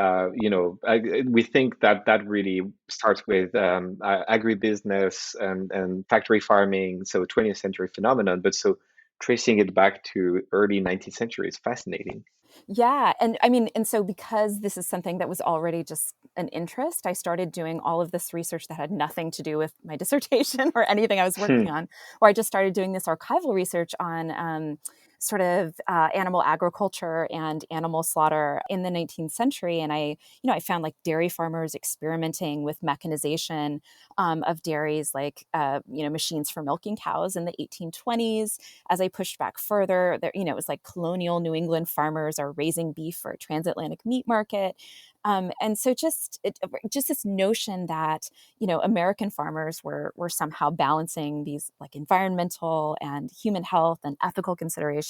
we think that that really starts with agribusiness and factory farming, so 20th century phenomenon, but so tracing it back to early 19th century is fascinating. Yeah. And I mean, and so because this is something that was already just an interest, I started doing all of this research that had nothing to do with my dissertation or anything I was working Hmm. on, or I just started doing this archival research on sort of animal agriculture and animal slaughter in the 19th century. And I found like dairy farmers experimenting with mechanization of dairies, like, machines for milking cows in the 1820s. As I pushed back further, there, it was like colonial New England farmers are raising beef for a transatlantic meat market. And so just this notion that, American farmers were somehow balancing these like environmental and human health and ethical considerations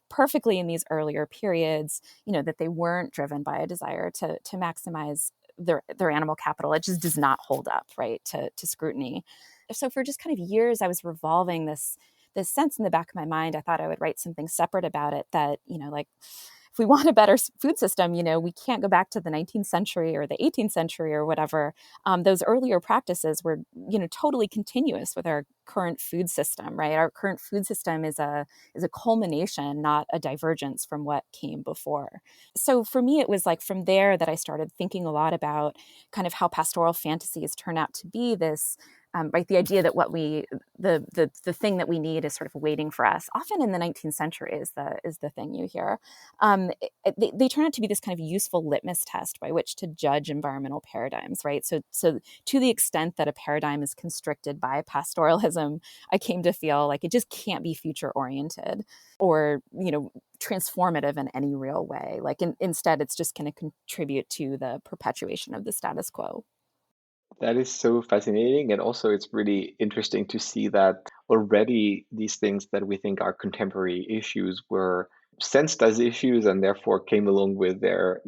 perfectly in these earlier periods, that they weren't driven by a desire to maximize their animal capital. It just does not hold up, right, to scrutiny. So for just kind of years, I was revolving this sense in the back of my mind. I thought I would write something separate about it, that, like, if we want a better food system, we can't go back to the 19th century or the 18th century or whatever. Those earlier practices were, totally continuous with our current food system, right? Our current food system is a culmination, not a divergence from what came before. So for me, it was like from there that I started thinking a lot about kind of how pastoral fantasies turn out to be this, right? The idea that the thing that we need is sort of waiting for us. Often in the 19th century is the thing you hear. They turn out to be this kind of useful litmus test by which to judge environmental paradigms, right? So to the extent that a paradigm is constricted by pastoralism, I came to feel like it just can't be future oriented or, transformative in any real way. Like instead, it's just going to contribute to the perpetuation of the status quo. That is so fascinating. And also, it's really interesting to see that already these things that we think are contemporary issues were sensed as issues and therefore came along with their,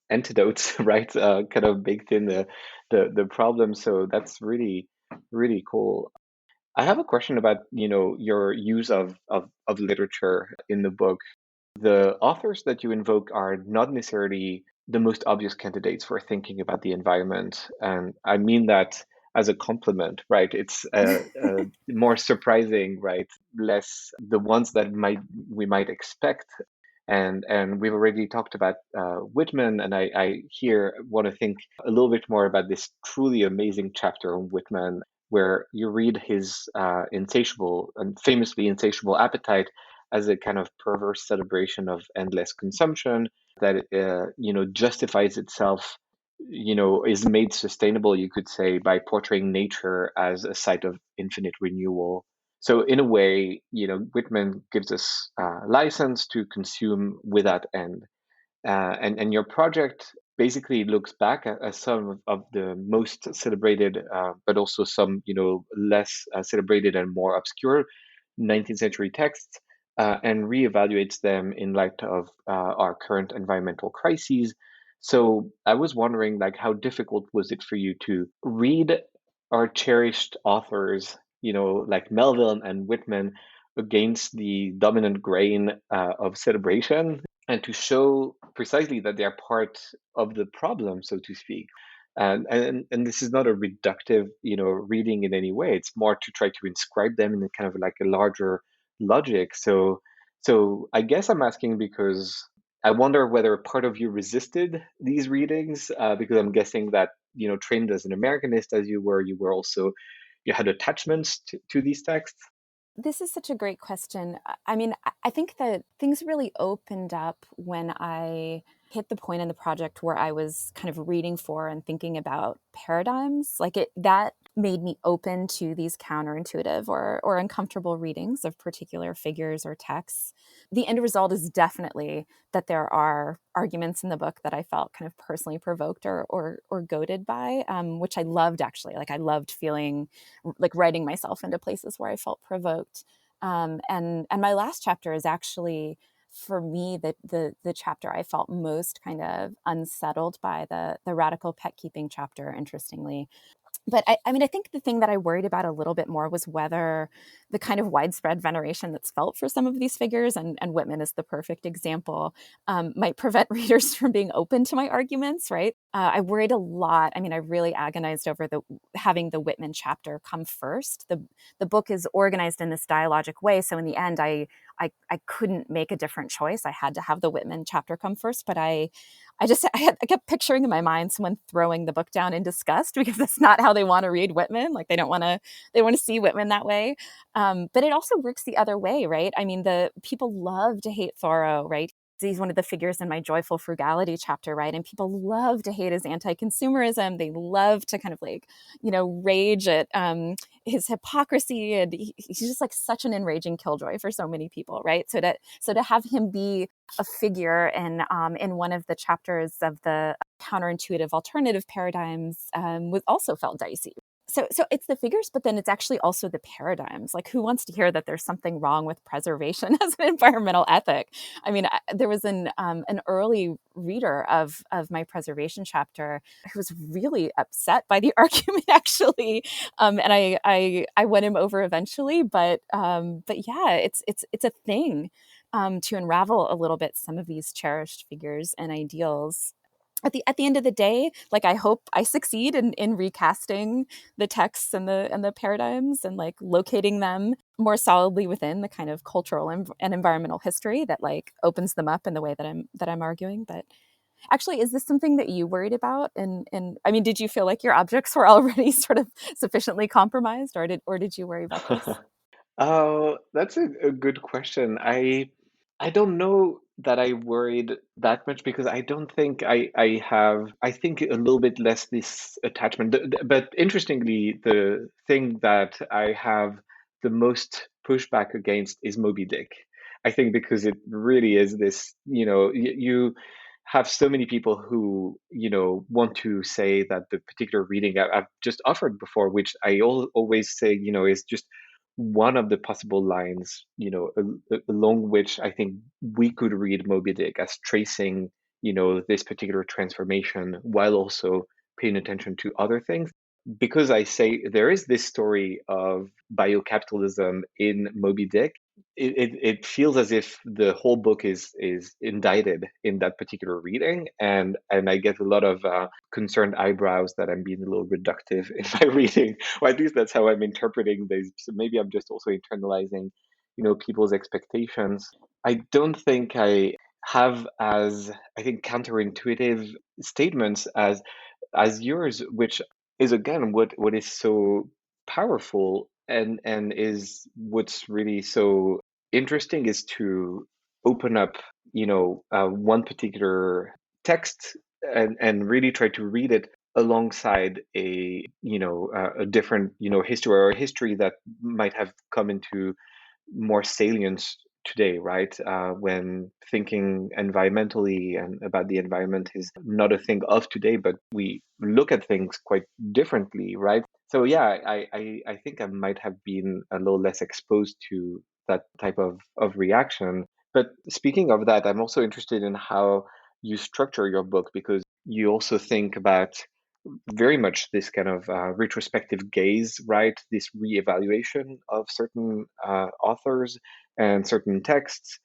antidotes, right? Kind of baked in the problem. So that's really, really cool. I have a question about, your use of literature in the book. The authors that you invoke are not necessarily the most obvious candidates for thinking about the environment. And I mean that as a compliment, right? It's more surprising, right? Less the ones that we might expect. And we've already talked about Whitman, and I here want to think a little bit more about this truly amazing chapter on Whitman, where you read his insatiable and famously insatiable appetite as a kind of perverse celebration of endless consumption that justifies itself, is made sustainable, you could say, by portraying nature as a site of infinite renewal. So in a way, Whitman gives us license to consume without end. And your project basically looks back at some of the most celebrated, but also some, less celebrated and more obscure 19th century texts, and reevaluates them in light of our current environmental crises. So I was wondering, like, how difficult was it for you to read our cherished authors, like Melville and Whitman, against the dominant grain of celebration, and to show precisely that they are part of the problem, so to speak. And this is not a reductive, reading in any way. It's more to try to inscribe them in a kind of like a larger logic. So I guess I'm asking because I wonder whether part of you resisted these readings, because I'm guessing that, trained as an Americanist as you were also, you had attachments to these texts. This is such a great question. I mean, I think that things really opened up when I hit the point in the project where I was kind of reading for and thinking about paradigms. Like that made me open to these counterintuitive or uncomfortable readings of particular figures or texts. The end result is definitely that there are arguments in the book that I felt kind of personally provoked or goaded by, which I loved actually. Like I loved feeling like writing myself into places where I felt provoked. And my last chapter is actually, for me, the chapter I felt most kind of unsettled by, the radical pet keeping chapter, interestingly. But I mean, I think the thing that I worried about a little bit more was whether the kind of widespread veneration that's felt for some of these figures, and Whitman is the perfect example, might prevent readers from being open to my arguments, right? I worried a lot. I mean, I really agonized over having the Whitman chapter come first. The book is organized in this dialogic way, so in the end, I couldn't make a different choice. I had to have the Whitman chapter come first, but I kept picturing in my mind someone throwing the book down in disgust because that's not how they want to read Whitman. Like they want to see Whitman that way. But it also works the other way, right? I mean, the people love to hate Thoreau, right? He's one of the figures in my Joyful Frugality chapter, right? And people love to hate his anti-consumerism. They love to kind of like, rage at his hypocrisy, and he's just like such an enraging killjoy for so many people, right? So to have him be a figure in one of the chapters of the counterintuitive alternative paradigms was also felt dicey. So it's the figures, but then it's actually also the paradigms. Like, who wants to hear that there's something wrong with preservation as an environmental ethic? I mean, there was an early reader of my preservation chapter who was really upset by the argument, actually, and I won him over eventually. But yeah, it's a thing to unravel a little bit some of these cherished figures and ideals. At the end of the day, like I hope I succeed in recasting the texts and the paradigms and like locating them more solidly within the kind of cultural and environmental history that like opens them up in the way that I'm arguing. But actually, is this something that you worried about? And I mean, did you feel like your objects were already sort of sufficiently compromised, or did you worry about this? Oh, that's a good question. I don't know that I worried that much because I don't think I have, I think a little bit less this attachment. But interestingly, the thing that I have the most pushback against is Moby Dick. I think because it really is this, you have so many people who, want to say that the particular reading I've just offered before, which I always say, is just one of the possible lines, along which I think we could read Moby Dick as tracing, this particular transformation while also paying attention to other things. Because I say there is this story of biocapitalism in Moby Dick, it feels as if the whole book is indicted in that particular reading, and I get a lot of concerned eyebrows that I'm being a little reductive in my reading, or at least that's how I'm interpreting this. So maybe I'm just also internalizing, people's expectations. I don't think I have as, I think, counterintuitive statements as yours, which is again what is so powerful and is what's really so interesting is to open up, one particular text and really try to read it alongside a different, history or a history that might have come into more salience today, right? When thinking environmentally and about the environment is not a thing of today, but we look at things quite differently, right? So yeah, I think I might have been a little less exposed to that type of reaction. But speaking of that, I'm also interested in how you structure your book, because you also think about very much this kind of retrospective gaze, right? This reevaluation of certain authors and certain texts,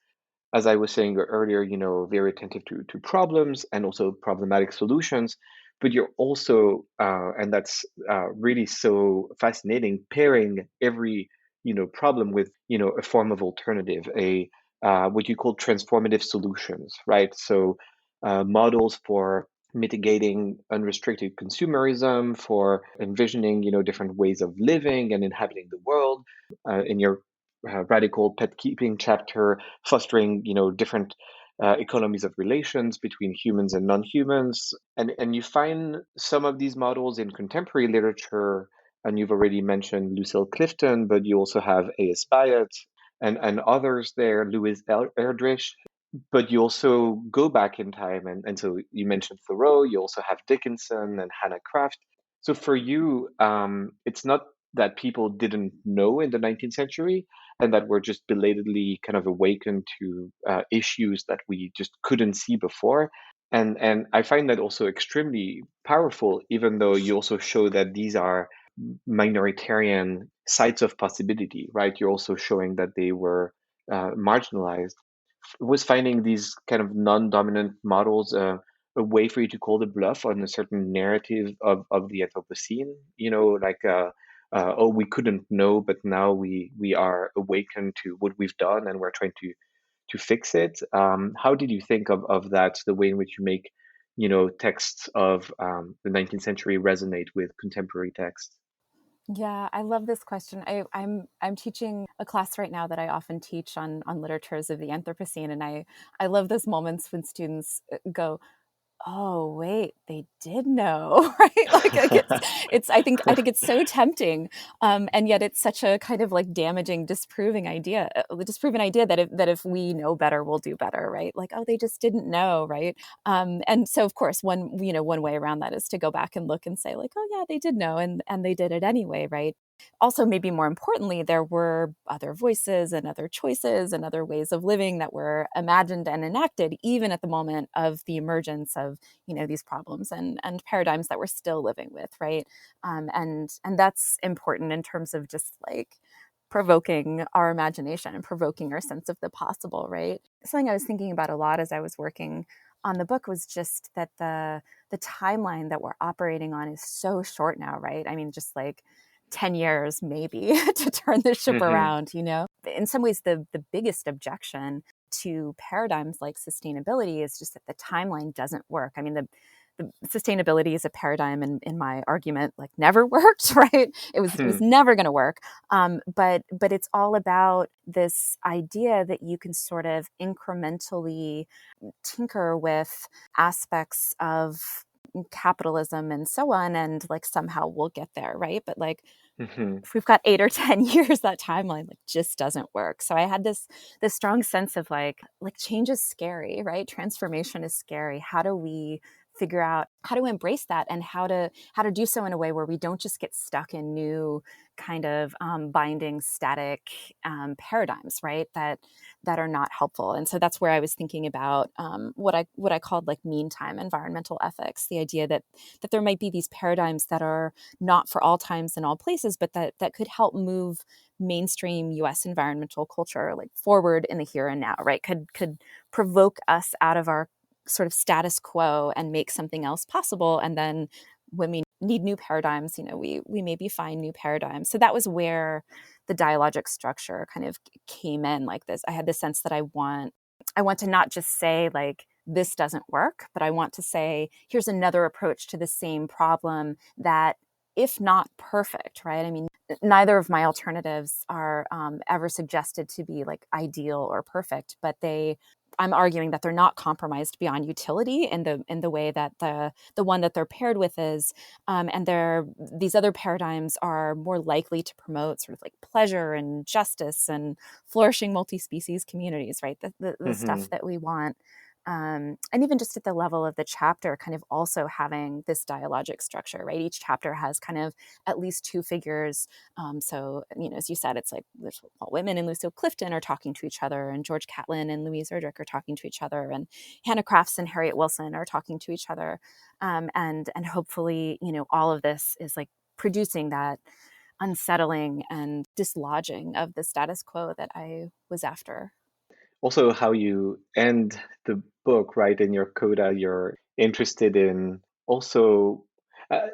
as I was saying earlier, very attentive to problems and also problematic solutions. But you're also, and that's really so fascinating, pairing every, problem with, a form of alternative, a what you call transformative solutions, right? So models for mitigating unrestricted consumerism, for envisioning, different ways of living and inhabiting the world. In your radical pet keeping chapter, fostering different economies of relations between humans and non-humans, and you find some of these models in contemporary literature, and you've already mentioned Lucille Clifton, but you also have A.S. Byatt and others there, Louis Erdrich, but you also go back in time, and so you mentioned Thoreau, you also have Dickinson and Hannah Craft. So for you, it's not that people didn't know in the 19th century and that we're just belatedly kind of awakened to issues that we just couldn't see before. And I find that also extremely powerful, even though you also show that these are minoritarian sites of possibility, right? You're also showing that they were marginalized. Was finding these kind of non-dominant models a way for you to call the bluff on a certain narrative of the Anthropocene? Like oh, we couldn't know, but now we are awakened to what we've done, and we're trying to fix it. How did you think of that? The way in which you make texts of the 19th century resonate with contemporary texts? Yeah, I love this question. I'm teaching a class right now that I often teach on literatures of the Anthropocene, and I love those moments when students go, "Oh, wait, they did know," right? Like it's I think it's so tempting, and yet it's such a kind of like damaging, disproven idea that if we know better, we'll do better, right? Like, oh, they just didn't know, right? And so, of course, one way around that is to go back and look and say, like, oh yeah, they did know, and they did it anyway, right? Also, maybe more importantly, there were other voices and other choices and other ways of living that were imagined and enacted even at the moment of the emergence of these problems and paradigms that we're still living with, right? And that's important in terms of just like provoking our imagination and provoking our sense of the possible, right? Something I was thinking about a lot as I was working on the book was just that the timeline that we're operating on is so short now, right? I mean, just like 10 years maybe to turn the ship Hmm. around, In some ways, the biggest objection to paradigms like sustainability is just that the timeline doesn't work. I mean, the sustainability is a paradigm in my argument like never worked, right? It was never going to work. But it's all about this idea that you can sort of incrementally tinker with aspects of capitalism and so on, and like somehow we'll get there, right? But like Hmm. if we've got 8 or 10 years, that timeline like just doesn't work. So I had this strong sense of like change is scary, right? Transformation is scary. How do we figure out how to embrace that, and how to do so in a way where we don't just get stuck in new kind of binding static paradigms, right? That are not helpful. And so that's where I was thinking about what I called like meantime environmental ethics, the idea that there might be these paradigms that are not for all times and all places, but that could help move mainstream US environmental culture like forward in the here and now, right? Could provoke us out of our sort of status quo and make something else possible. And then when we need new paradigms, we maybe find new paradigms. So that was where the dialogic structure kind of came in like this. I had the sense that I want to not just say like this doesn't work, but I want to say here's another approach to the same problem that, if not perfect, right? I mean, neither of my alternatives are ever suggested to be like ideal or perfect, but I'm arguing that they're not compromised beyond utility in the way that the one that they're paired with is, and these other paradigms are more likely to promote sort of like pleasure and justice and flourishing multi-species communities, right? The stuff Hmm. that we want And even just at the level of the chapter, kind of also having this dialogic structure, right? Each chapter has kind of at least two figures. So, as you said, it's like Walt Whitman and Lucille Clifton are talking to each other, and George Catlin and Louise Erdrich are talking to each other, and Hannah Crafts and Harriet Wilson are talking to each other. And hopefully, all of this is like producing that unsettling and dislodging of the status quo that I was after. Also, how you end the book, right? In your coda, you're interested in also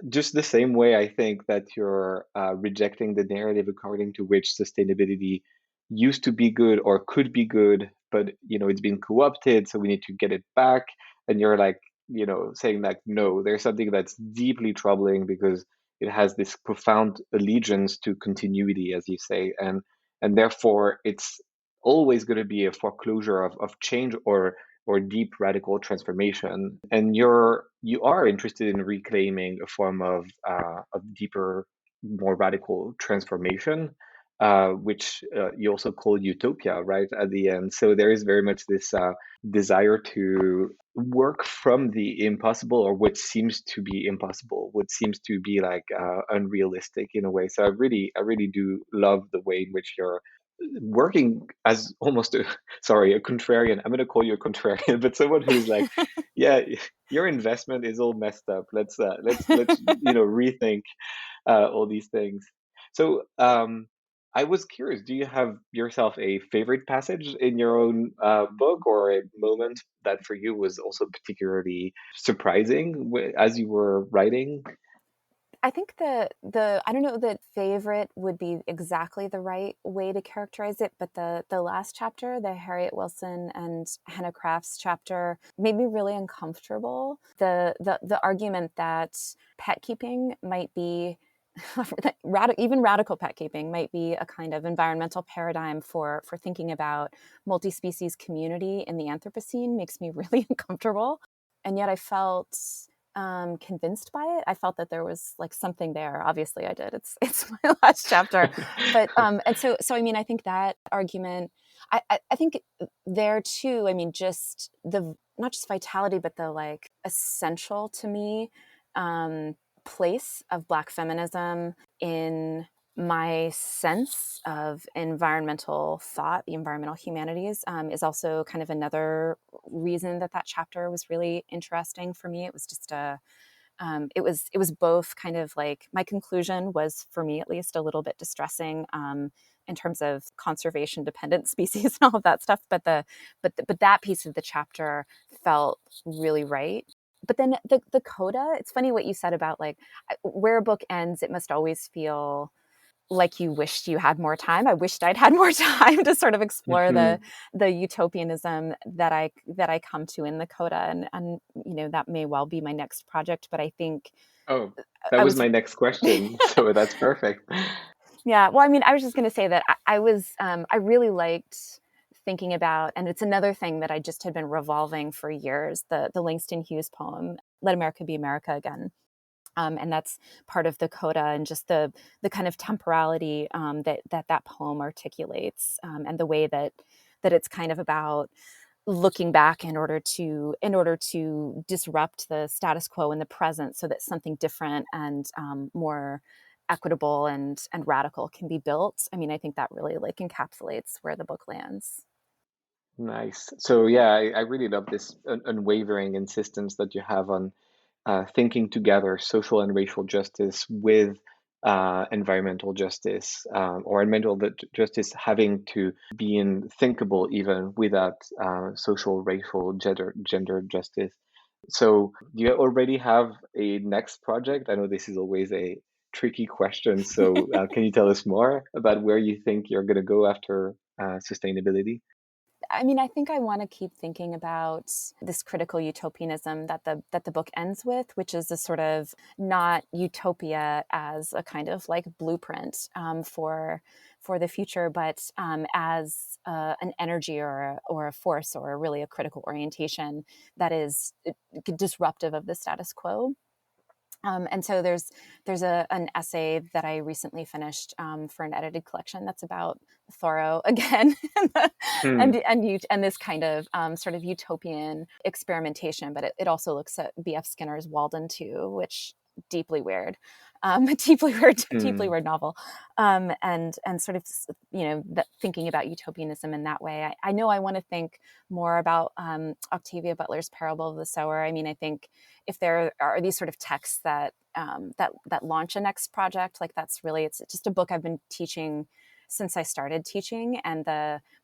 just the same way I think that you're rejecting the narrative according to which sustainability used to be good or could be good, but it's been co-opted, so we need to get it back. And you're like, saying like, no, there's something that's deeply troubling because it has this profound allegiance to continuity, as you say, and therefore it's always going to be a foreclosure of change or deep radical transformation. And you are interested in reclaiming a form of deeper, more radical transformation, which you also call utopia, right, at the end. So there is very much this desire to work from the impossible, or what seems to be impossible, what seems to be like unrealistic in a way. So I really do love the way in which you're working as almost a sorry, a contrarian. I'm going to call you a contrarian, but someone who's like, yeah, your investment is all messed up. Let's rethink all these things. So I was curious, do you have yourself a favorite passage in your own book, or a moment that for you was also particularly surprising as you were writing? I think the I don't know that favorite would be exactly the right way to characterize it, but the last chapter, the Harriet Wilson and Hannah Crafts chapter, made me really uncomfortable. The argument that pet keeping might be even radical pet keeping might be a kind of environmental paradigm for thinking about multi-species community in the Anthropocene makes me really uncomfortable. And yet I felt convinced by it. I felt that there was like something there. Obviously I did. It's my last chapter. But and so I mean, I think that argument, I think there too, I mean, just the not just vitality, but the like essential to me place of Black feminism in my sense of environmental thought, the environmental humanities, is also kind of another reason that chapter was really interesting for me. It was just it was both kind of like, my conclusion was, for me at least, a little bit distressing in terms of conservation dependent species and all of that stuff. But that piece of the chapter felt really right. But then the coda, it's funny what you said about like where a book ends, it must always feel like you wished you had more time. I wished I'd had more time to sort of explore the Mhm. utopianism that I come to in the coda, and that may well be my next project. But I think Oh, that I was was my next question, so that's perfect. yeah. Well, I mean, I was just going to say that I really liked thinking about, and it's another thing that I just had been revolving for years, the Langston Hughes poem "Let America Be America Again." And that's part of the coda, and just the kind of temporality that poem articulates, and the way that it's kind of about looking back in order to disrupt the status quo in the present, so that something different and more equitable and radical can be built. I mean, I think that really like encapsulates where the book lands. Nice. So yeah, I really love this unwavering insistence that you have on thinking together social and racial justice with environmental justice, or environmental justice having to be in thinkable even without social, racial, gender justice. So do you already have a next project? I know this is always a tricky question. So can you tell us more about where you think you're going to go after sustainability? I mean, I think I want to keep thinking about this critical utopianism that the book ends with, which is a sort of not utopia as a kind of like blueprint for the future, but as an energy or a force, or really a critical orientation that is disruptive of the status quo. And so there's an essay that I recently finished for an edited collection that's about Thoreau again, Hmm. and this kind of sort of utopian experimentation, but it also looks at B.F. Skinner's Walden too, which deeply weird, deeply Hmm. weird novel, and sort of thinking about utopianism in that way. I know I want to think more about Octavia Butler's Parable of the Sower. I mean, I think if there are these sort of texts that that launch a next project, like that's really, it's just a book I've been teaching since I started teaching, and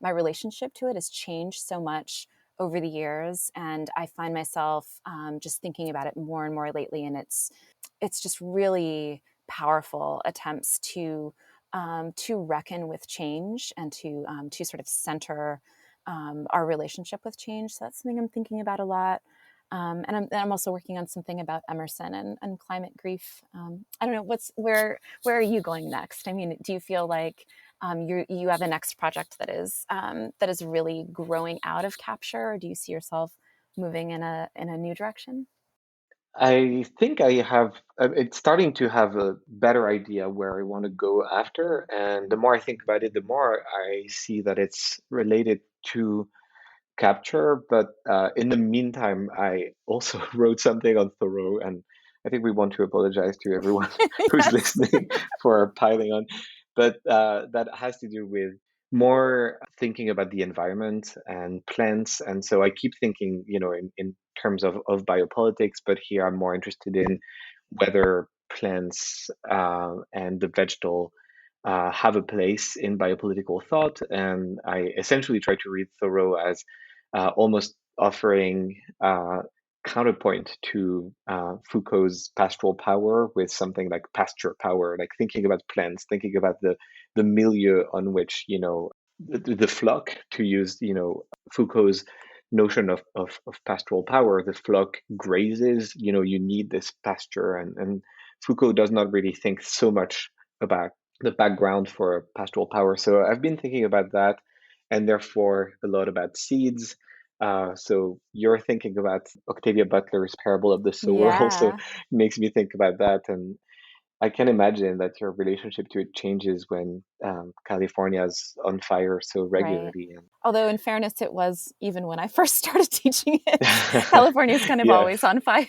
my relationship to it has changed so much over the years, and I find myself just thinking about it more and more lately, and it's just really powerful attempts to reckon with change and to sort of center our relationship with change. So that's something I'm thinking about a lot. And I'm also working on something about Emerson and climate grief. I don't know where are you going next? I mean, do you feel like you have a next project that is really growing out of capture, or do you see yourself moving in a new direction? I think I have, it's starting to have a better idea where I want to go after. And the more I think about it, the more I see that it's related to capture. But in the meantime, I also wrote something on Thoreau, and I think we want to apologize to everyone who's Yes. listening for piling on. But that has to do with more thinking about the environment and plants. And so I keep thinking, in terms of biopolitics, but here I'm more interested in whether plants and the vegetal have a place in biopolitical thought. And I essentially try to read Thoreau as almost offering counterpoint to Foucault's pastoral power with something like pasture power, like thinking about plants, thinking about the milieu on which the flock, to use Foucault's notion of pastoral power. The flock grazes. You need this pasture, and Foucault does not really think so much about the background for pastoral power. So I've been thinking about that, and therefore a lot about seeds. So you're thinking about Octavia Butler's Parable of the Sower also Yeah, makes me think about that. And I can imagine that your relationship to it changes when California's on fire so right. regularly. Although, in fairness, it was even when I first started teaching it. California is kind of Yeah, always on fire.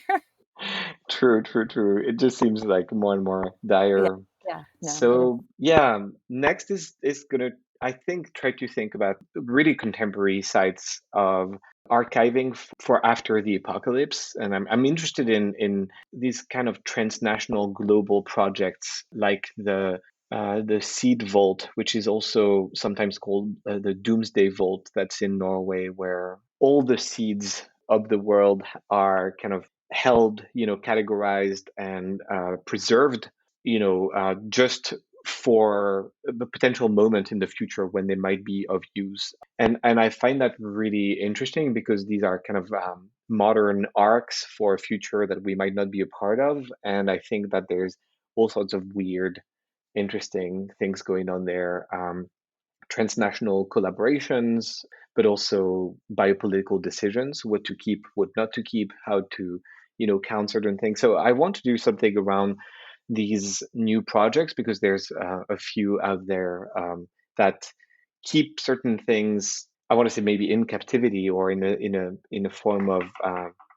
true, true, true. It just seems like more and more Yeah, dire. yeah, no, it is. So yeah, next is gonna, I think, try to think about really contemporary sites of archiving for after the apocalypse. And I'm interested in these kind of transnational global projects like the Seed Vault, which is also sometimes called the Doomsday Vault, that's in Norway, where all the seeds of the world are kind of held, categorized and preserved, just for the potential moment in the future when they might be of use. And I find that really interesting because these are kind of modern arcs for a future that we might not be a part of. And I think that there's all sorts of weird, interesting things going on there. Transnational collaborations, but also biopolitical decisions, what to keep, what not to keep, how to, count certain things. So I want to do something around these new projects because there's a few out there that keep certain things. I want to say maybe in captivity or in a form of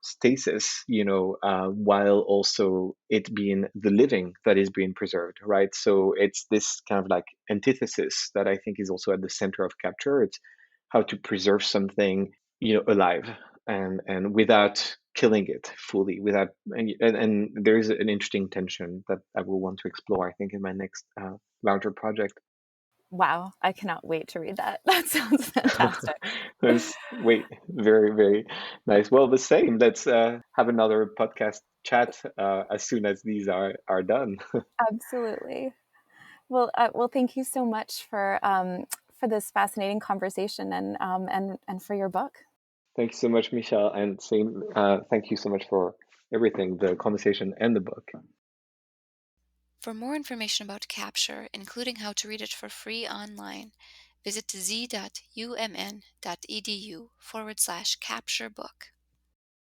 stasis, while also it being the living that is being preserved, right? So it's this kind of like antithesis that I think is also at the center of capture. It's how to preserve something, alive and without killing it fully, without and there is an interesting tension that I will want to explore, I think, in my next larger project. Wow, I cannot wait to read that. That sounds fantastic. That's wait, very, very nice. Well, the same. Let's have another podcast chat as soon as these are done. Absolutely. Well, thank you so much for this fascinating conversation and for your book. Thank you so much, Michelle, and same. Thank you so much for everything, the conversation and the book. For more information about capture, including how to read it for free online, visit z.umn.edu/capture book.